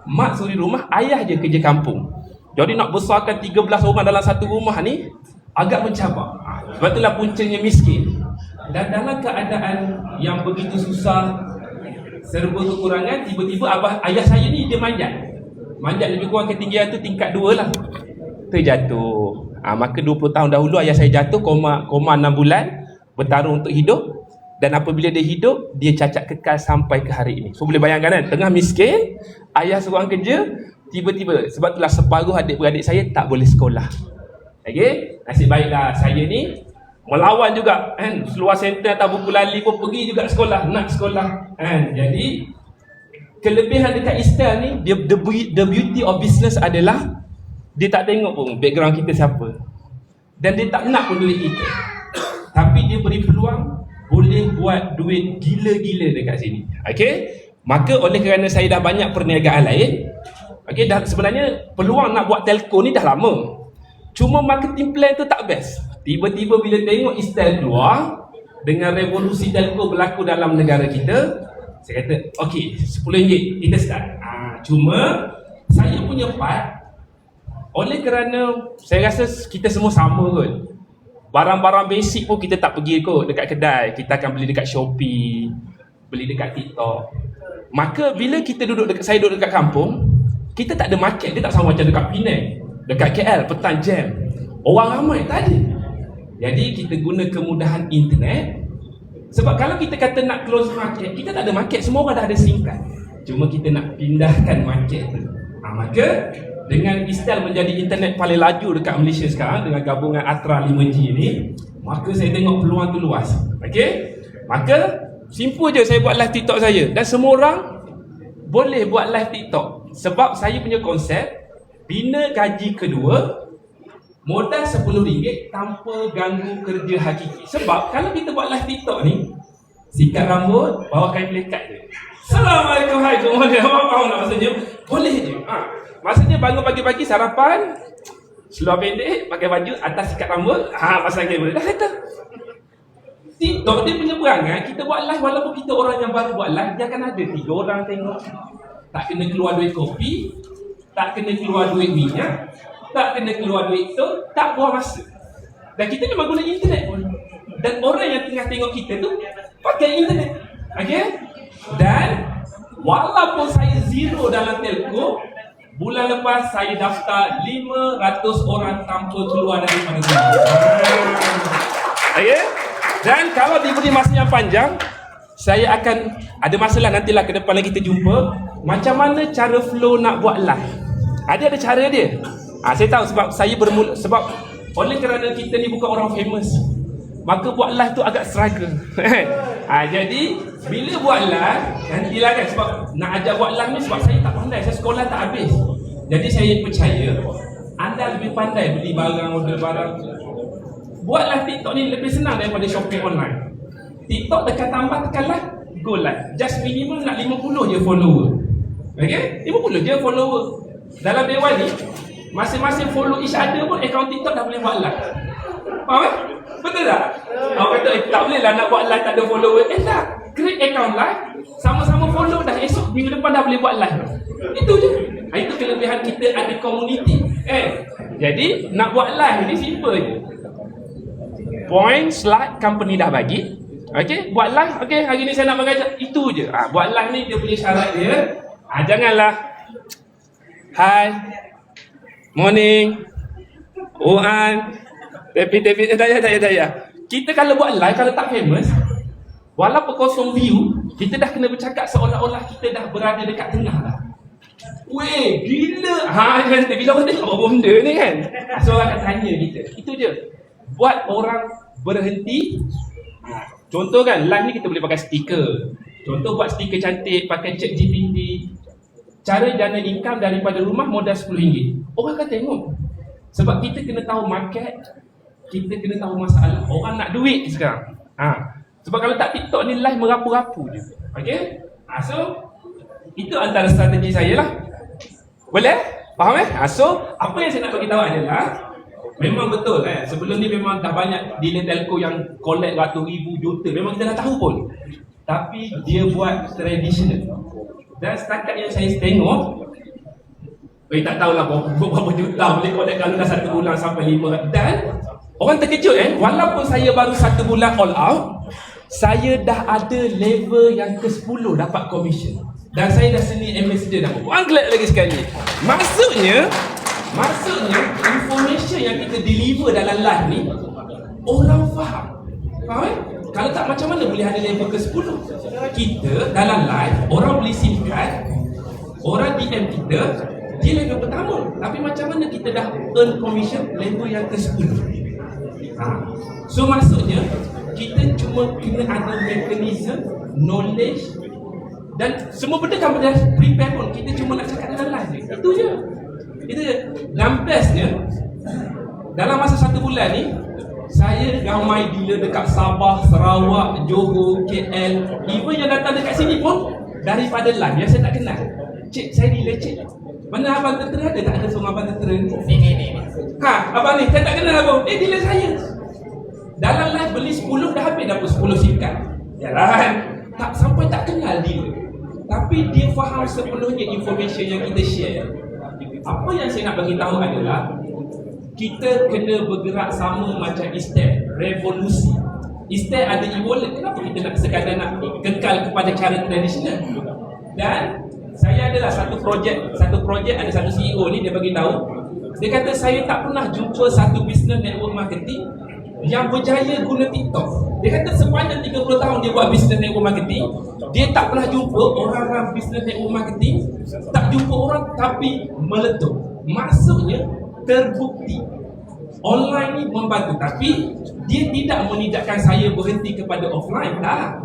mak suri rumah, ayah je kerja kampung. Jadi nak besarkan 13 orang dalam satu rumah ni agak mencabar. Sebab itulah puncanya miskin. Dan dalam keadaan yang begitu susah, serba kekurangan, tiba-tiba ayah saya ni dia manjat lebih kurang ketinggian tu tingkat 2 lah, terjatuh. Maka 20 tahun dahulu ayah saya jatuh, koma 6 bulan, bertarung untuk hidup. Dan apabila dia hidup, dia cacat kekal sampai ke hari ini. So boleh bayangkan kan, tengah miskin, ayah seorang kerja, tiba-tiba, sebab itulah separuh adik-beradik saya tak boleh sekolah. Okay, nasib baiklah saya ni melawan juga kan, seluar center atau buku lali pun pergi juga sekolah, nak sekolah kan. Jadi kelebihan dekat Istel ni, the beauty of business adalah dia tak tengok pun background kita siapa, dan dia tak nak pun duit kita, tapi dia beri peluang boleh buat duit gila-gila dekat sini. Okay, maka oleh kerana saya dah banyak perniagaan lain, okay, dah sebenarnya peluang nak buat telco ni dah lama, cuma marketing plan tu tak best. Tiba-tiba bila tengok Istel keluar dengan revolusi telco berlaku dalam negara kita, saya kata okey, RM10 kita start. Cuma saya punya part, oleh kerana saya rasa kita semua sama kot, barang-barang basic pun kita tak pergi kot dekat kedai, kita akan beli dekat Shopee, beli dekat TikTok. Maka bila saya duduk dekat kampung, kita tak ada market, dia tak sama macam dekat Penang, dekat KL, Petan Jam, orang ramai, tak ada. Jadi kita guna kemudahan internet. Sebab kalau kita kata nak close market, kita tak ada market, semua orang dah ada SIM card, cuma kita nak pindahkan market tu. Maka dengan Istel menjadi internet paling laju dekat Malaysia sekarang, dengan gabungan Atra 5G ni, maka saya tengok peluang tu luas. Okay, maka simple je saya buat live TikTok saya, dan semua orang boleh buat live TikTok. Sebab saya punya konsep, bina gaji kedua, modal RM10 tanpa ganggu kerja hakiki. Sebab kalau kita buat live TikTok ni, sikat rambut, bawa kain pelikat je, Assalamualaikum, hai, good morning, apa nak maksudnya? Boleh je. Maksudnya bangun pagi-pagi, sarapan, seluar pendek, pakai baju, atas sikat rambut, pasang kamera, dah settle. TikTok dia punya perangai, kita buat live walaupun kita orang yang baru buat live, dia akan ada 3 orang tengok. Tak kena keluar duit kopi, tak kena keluar duit minyak, tak kena keluar duit tu, tak buang masa. Dan kita memang guna internet pun. Dan orang yang tengah tengok kita tu pakai internet. Okay? Dan walaupun saya zero dalam telco, bulan lepas saya daftar 500 orang tanpa keluar daripada rumah. Okay? Dan kalau diberi masa yang panjang, saya akan ada masalah nantilah ke depan lagi kita jumpa, macam mana cara flow nak buat live. Ada cara dia. Saya tahu sebab saya bermula, sebab oleh kerana kita ni bukan orang famous, maka buat live tu agak struggle. Jadi bila buat live, nantilah kan, sebab nak ajak buat live ni sebab saya tak pandai, saya sekolah tak habis. Jadi saya percaya anda lebih pandai beli barang, order barang. Buat live TikTok ni lebih senang daripada shopping online. TikTok tekan tambah, tekan live, go live. Just minimum nak 50 je follower. Okay? 50 je follower. Dalam dewan ni, masing-masing follow each other pun akaun TikTok dah boleh buat live. Faham? Betul tak? Awak kata tak boleh lah nak buat live tak ada follower. Tak. Create account live, sama-sama follow, dah esok minggu depan dah boleh buat live. Itu je. Itu kelebihan kita ada community. Jadi nak buat live ni simple je. Point, slide, company dah bagi. Okay, buat live. Okay, hari ni saya nak mengajar. Itu je. Buat live ni dia punya syarat dia. Janganlah hi, morning, Oan, tapi tak payah. Kita kalau buat live, kalau tak famous, walaupun kosong view, kita dah kena bercakap seolah-olah kita dah berada dekat tengah lah. Weh, gila. Kan, bila orang tengok apa benda ni kan, so orang akan tanya kita. Itu je. Buat orang berhenti. Contoh kan, live ni kita boleh pakai stiker. Contoh buat stiker cantik, pakai ChatGPT. Cara jana income daripada rumah modal RM10. Orang akan tengok. Sebab kita kena tahu market, kita kena tahu masalah. Orang nak duit sekarang. Sebab kalau tak TikTok ni live merapu-rapu je. Okay? So, itu antara strategi saya lah. Boleh? Faham So, apa yang saya nak bagi tahu adalah Memang betul sebelum ni memang dah banyak dealer telco yang collect ratus ribu juta, memang kita dah tahu pun. Tapi dia buat traditional. Dan setakat yang saya tengok, tak tahulah berapa juta boleh collect kalau dah 1 bulan sampai 5. Dan orang terkejut walaupun saya baru 1 bulan all out, saya dah ada level yang ke-10 dapat commission. Dan saya dah seni ambassador dah. Orang glad lagi sekali. Maksudnya information yang kita deliver dalam live ni orang faham. Faham Kalau tak macam mana boleh ada level ke-10? Kita dalam live, orang beli SIM card, orang DM kita, dia level pertama. Tapi macam mana kita dah earn commission level yang ke-10? So maksudnya kita cuma kena ada mekanisme, knowledge dan semua benda kan dah prepare pun. Kita cuma nak cakap dalam live ni. Itu je. Dan bestnya, dalam masa 1 bulan ni, saya ramai dealer dekat Sabah, Sarawak, Johor, KL, even yang datang dekat sini pun daripada live yang saya tak kenal. Cik, saya dealer cik. Mana abang tentera ada? Tak ada semua abang tentera ni. Ni. Abang ni, saya tak kenal abang. Dealer saya. Dalam live beli 10 dah habis dapat 10 SIM card. Jalan. Tak sampai tak kenal dealer. Tapi dia faham sepenuhnya information yang kita share. Apa yang saya nak bagi tahu adalah kita kena bergerak sama macam Eastern, revolusi. Eastern ada e-wallet, kenapa kita nak sekadar nak kekal kepada cara tradisional? Dan saya adalah satu projek ada satu CEO ni, dia bagi tahu, dia kata saya tak pernah jumpa satu business network marketing yang berjaya guna TikTok. Dia kata sepanjang 30 tahun dia buat business network marketing, dia tak pernah jumpa orang business network marketing tak jumpa orang tapi meletup. Maksudnya terbukti online ni membantu, tapi dia tidak menidakkan saya berhenti kepada offline, tak.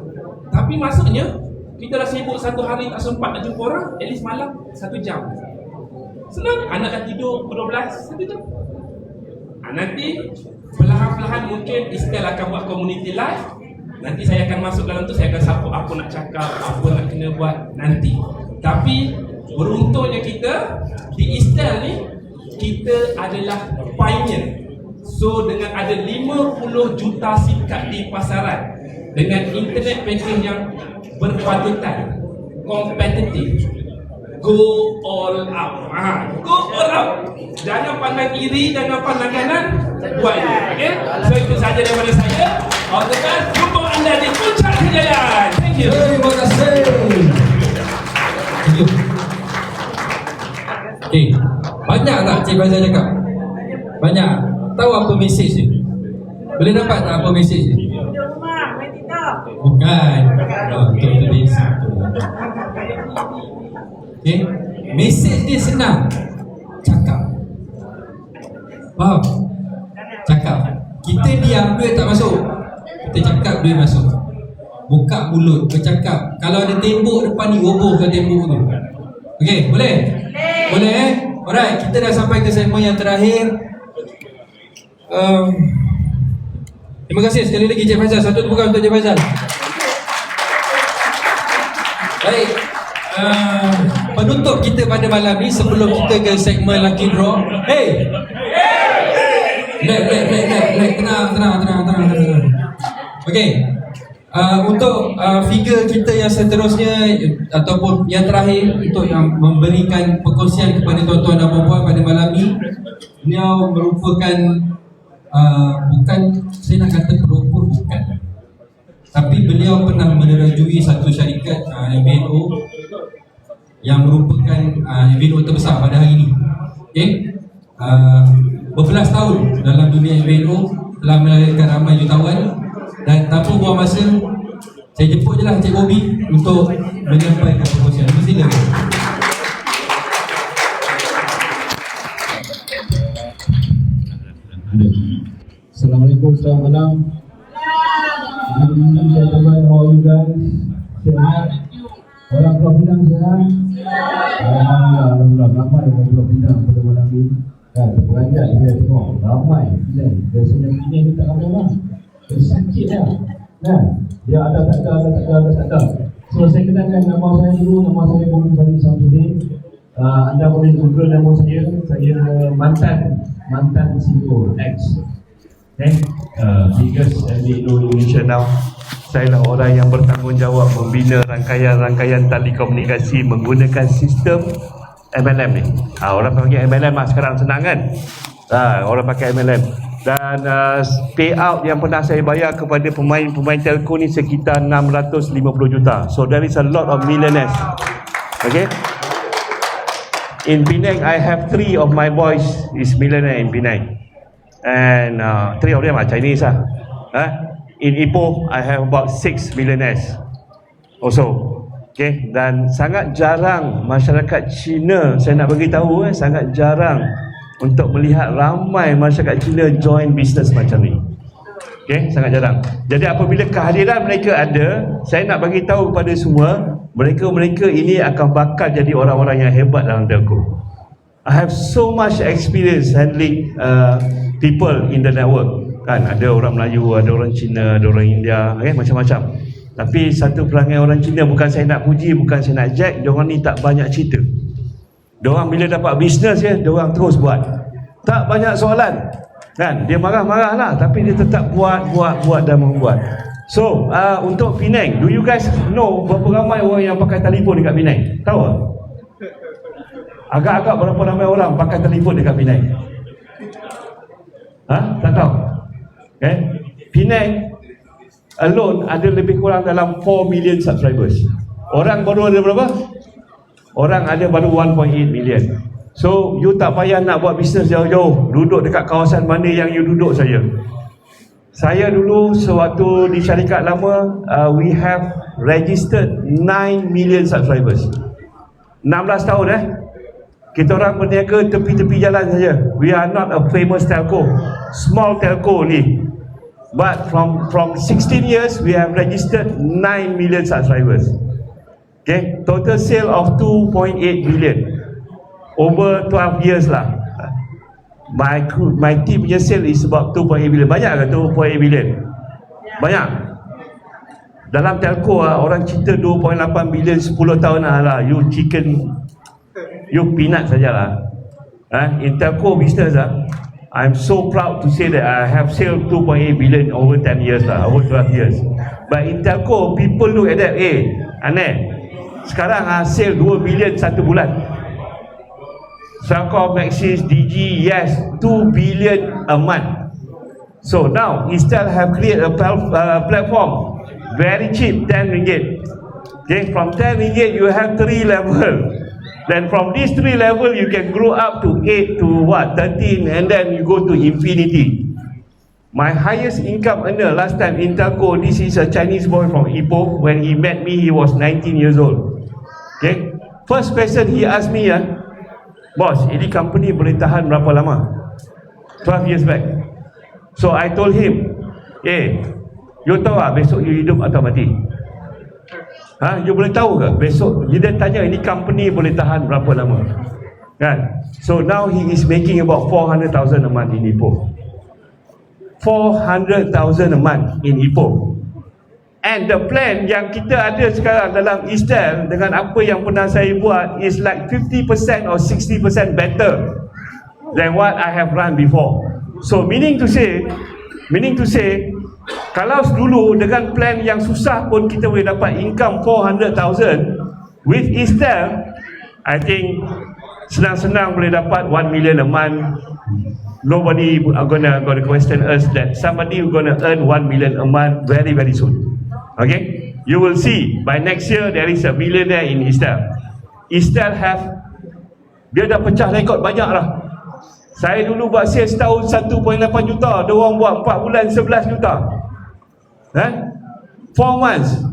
Tapi maksudnya kita dah sibuk 1 hari tak sempat nak jumpa orang, at least malam 1 jam. Senang, anak dah tidur pukul 12, 1 jam. Nanti perlahan-lahan mungkin Iskal akan buat community live. Nanti saya akan masuk dalam tu, saya akan support apa nak cakap, apa nak kena buat nanti. Tapi beruntungnya kita di Iskal ni, kita adalah pioneer. So dengan ada 50 juta SIM card di pasaran, dengan internet banking yang berpatutan, kompetitif, go all out. Go all out. Jangan pandang kiri, jangan pandang kanan, buat je. Okay? So itu sahaja daripada saya. All the best. Jumpa anda di puncak kejayaan. Thank you. Terima kasih. Okay. Banyak tak Cik Faizal cakap? Banyak. Tahu apa mesej dia? Boleh dapat tak apa mesej dia? Duduk rumah, main TikTok. Bukan. Itu basic. Okay. Mesej dia senang. Cakap. Faham? Cakap. Kita diam, duit tak masuk. Kita cakap, duit masuk. Buka mulut, bercakap. Kalau ada tembok depan ni, robohkan tembok tu. Okay, boleh? Boleh. Alright, kita dah sampai ke segmen yang terakhir. Terima kasih sekali lagi Cik Faizal. Satu tepuk tangan untuk Cik Faizal. Baik, penutup kita pada malam ni sebelum kita ke segmen Lucky Draw. Hey! Relax. Tenang. Okay. Untuk figure kita yang seterusnya ataupun yang terakhir untuk yang memberikan perkongsian kepada tuan-tuan dan puan-puan pada malam ni, beliau merupakan bukan, saya nak kata pelopor, bukan, tapi beliau pernah menerajui satu syarikat MVNO yang merupakan MVNO terbesar pada hari ini. Okay? Berbelas tahun dalam dunia MVNO, telah melahirkan ramai jutawan. Dan tanpa buang masa, saya jemput je lah Cik Bobby untuk menyampaikan perkongsian. Silakan. Assalamualaikum, selamat malam. Gentlemen, how are you guys? Sihat? Orang Pulau Pinang sihat? Alhamdulillah, ramai orang Pulau Pinang pada malam ini. Terperanjat saya tengok, ramai. Biasanya Pinang ni tak ramai lah. Sakit lah. Dia ada tak ada. So saya kenalkan nama saya dulu. Nama saya Bobby Farid Samsudin. Anda boleh google nama saya. Saya mantan mantan CEO X. Biggest MNO Indonesia now. Saya lah orang yang bertanggungjawab membina rangkaian-rangkaian tali komunikasi menggunakan sistem MLM ni. Orang pakai MLM lah sekarang, senang kan? Orang pakai MLM. Dan payout yang pernah saya bayar kepada pemain telco ni sekitar 650 juta. So there is a lot of millionaires. Okay? In Penang, I have 3 of my boys is millionaire in Penang. And 3 of them are Chinese lah. In Ipoh, I have about 6 millionaires also. Okay, dan sangat jarang masyarakat Cina, saya nak bagi tahu sangat jarang untuk melihat ramai masyarakat Cina join business macam ni. Okay, sangat jarang. Jadi apabila kehadiran mereka ada, saya nak bagi tahu kepada semua, mereka ini akan bakal jadi orang-orang yang hebat dalam telco. I have so much experience handling people in the network. Kan, ada orang Melayu, ada orang Cina, ada orang India, macam-macam. Tapi satu perangai orang Cina, bukan saya nak puji, bukan saya nak jack, diorang ni tak banyak cerita. Diorang bila dapat bisnes diorang terus buat. Tak banyak soalan. Kan, dia marah-marah lah, tapi dia tetap buat dan membuat. So, untuk Penang, do you guys know berapa ramai orang yang pakai telefon dekat Penang? Tahu tak? Agak-agak berapa ramai orang pakai telefon dekat Penang? Tak tahu? Penang alone ada lebih kurang dalam 4 million subscribers. Orang baru ada berapa? Orang ada baru 1.8 million. So you tak payah nak buat bisnes jauh-jauh, duduk dekat kawasan mana yang you duduk saja. Saya dulu sewaktu di syarikat lama, we have registered 9 million subscribers. 16 tahun kita orang berniaga tepi-tepi jalan saja. We are not a famous telco, small telco ni. But from 16 years we have registered 9 million subscribers. Okay, total sale of 2.8 million over 12 years lah. My team punya sale is about 2.8 million. Banyak ke 2.8 million? Banyak. Dalam telco orang cerita 2.8 million 10 tahun lah. You chicken, you peanut sajalah. In telco business I'm so proud to say that I have sold 2.8 billion over 10 years lah, over 12 years. But in telco, people look at that, aneh. Sekarang sale 2 billion satu bulan. Celcom, Maxis, Digi, yes, 2 billion a month. So now, Istel have created a platform, very cheap, 10 ringgit. Okay, from 10 ringgit you have 3 level. Then from these 3 level you can grow up to 8 to 13, and then you go to infinity. My highest income earner last time in telco, this is a Chinese boy from Ipoh. When he met me, he was 19 years old. Okay, first question he asked me, boss, ini company boleh tahan berapa lama? 12 years back. So I told him, you tahu besok you hidup atau mati? You boleh tahu ke besok? Dia tanya ini company boleh tahan berapa lama, kan? So now he is making about 400,000 a month in Ipoh. 400,000 a month in Ipoh. And the plan yang kita ada sekarang dalam Istel dengan apa yang pernah saya buat is like 50% or 60% better than what I have run before. So meaning to say, kalau dulu dengan plan yang susah pun kita boleh dapat income 400,000, with Istel, I think senang-senang boleh dapat 1 million a month. Nobody gonna question us that somebody gonna earn 1 million a month very very soon. Okay, you will see by next year there is a millionaire in Istel. Istel have, dia dah pecah rekod banyak lah. Saya dulu buat sales setahun 1.8 juta, dia orang buat 4 bulan 11 juta. 4 months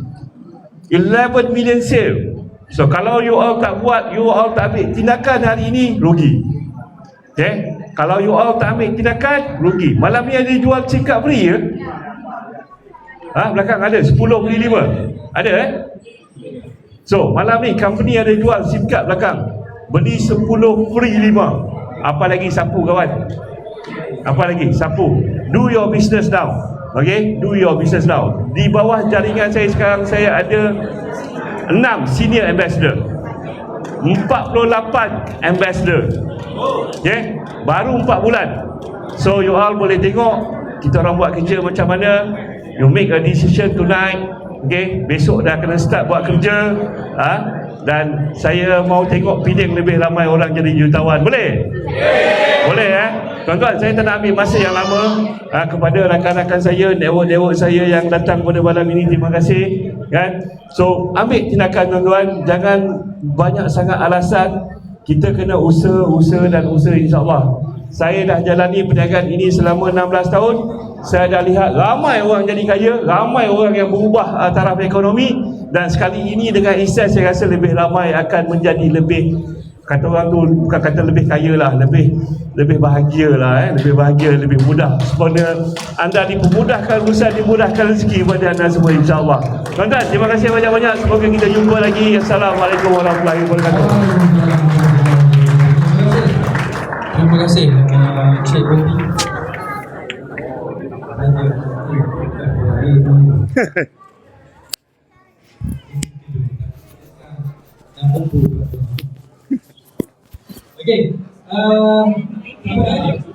11 million sale. So kalau you all tak buat, you all tak ambil tindakan hari ini, rugi. Okay, kalau you all tak ambil tindakan, rugi. Malam ni ada jual check up free ke? Belakang ada 10 beli 5. Ada So malam ni company ada jual SIM card belakang, beli 10 free 5. Apa lagi sapu kawan? Apa lagi? Sapu. Do your business now. Okay, do your business now. Di bawah jaringan saya sekarang, saya ada 6 senior ambassador. 48 ambassador. Okay, baru 4 bulan. So you all boleh tengok kita orang buat kerja macam mana. You make a decision tonight. Okay, besok dah kena start buat kerja. Dan saya mau tengok Penang lebih ramai orang jadi jutawan. Boleh? Boleh tuan-tuan, saya tak nak ambil masa yang lama. Kepada rakan-rakan saya, network-network saya yang datang pada malam ini, terima kasih kan. So ambil tindakan tuan-tuan, jangan banyak sangat alasan. Kita kena usaha dan usaha, insyaAllah. Saya dah jalani perniagaan ini selama 16 tahun. Saya dah lihat ramai orang jadi kaya, ramai orang yang berubah taraf ekonomi. Dan sekali ini dengan Ihsan, saya rasa lebih ramai akan menjadi lebih, kata orang tu bukan kata lebih kaya lah, lebih bahagia lah, lebih bahagia, lebih mudah. Supaya anda dipermudahkan urusan, dimudahkan rezeki kepada anda semua, insyaAllah. Tuan-tuan, terima kasih banyak-banyak. Semoga kita jumpa lagi. Assalamualaikum warahmatullahi wabarakatuh. Terima kasih Cik Wendy. Okey, apa lagi?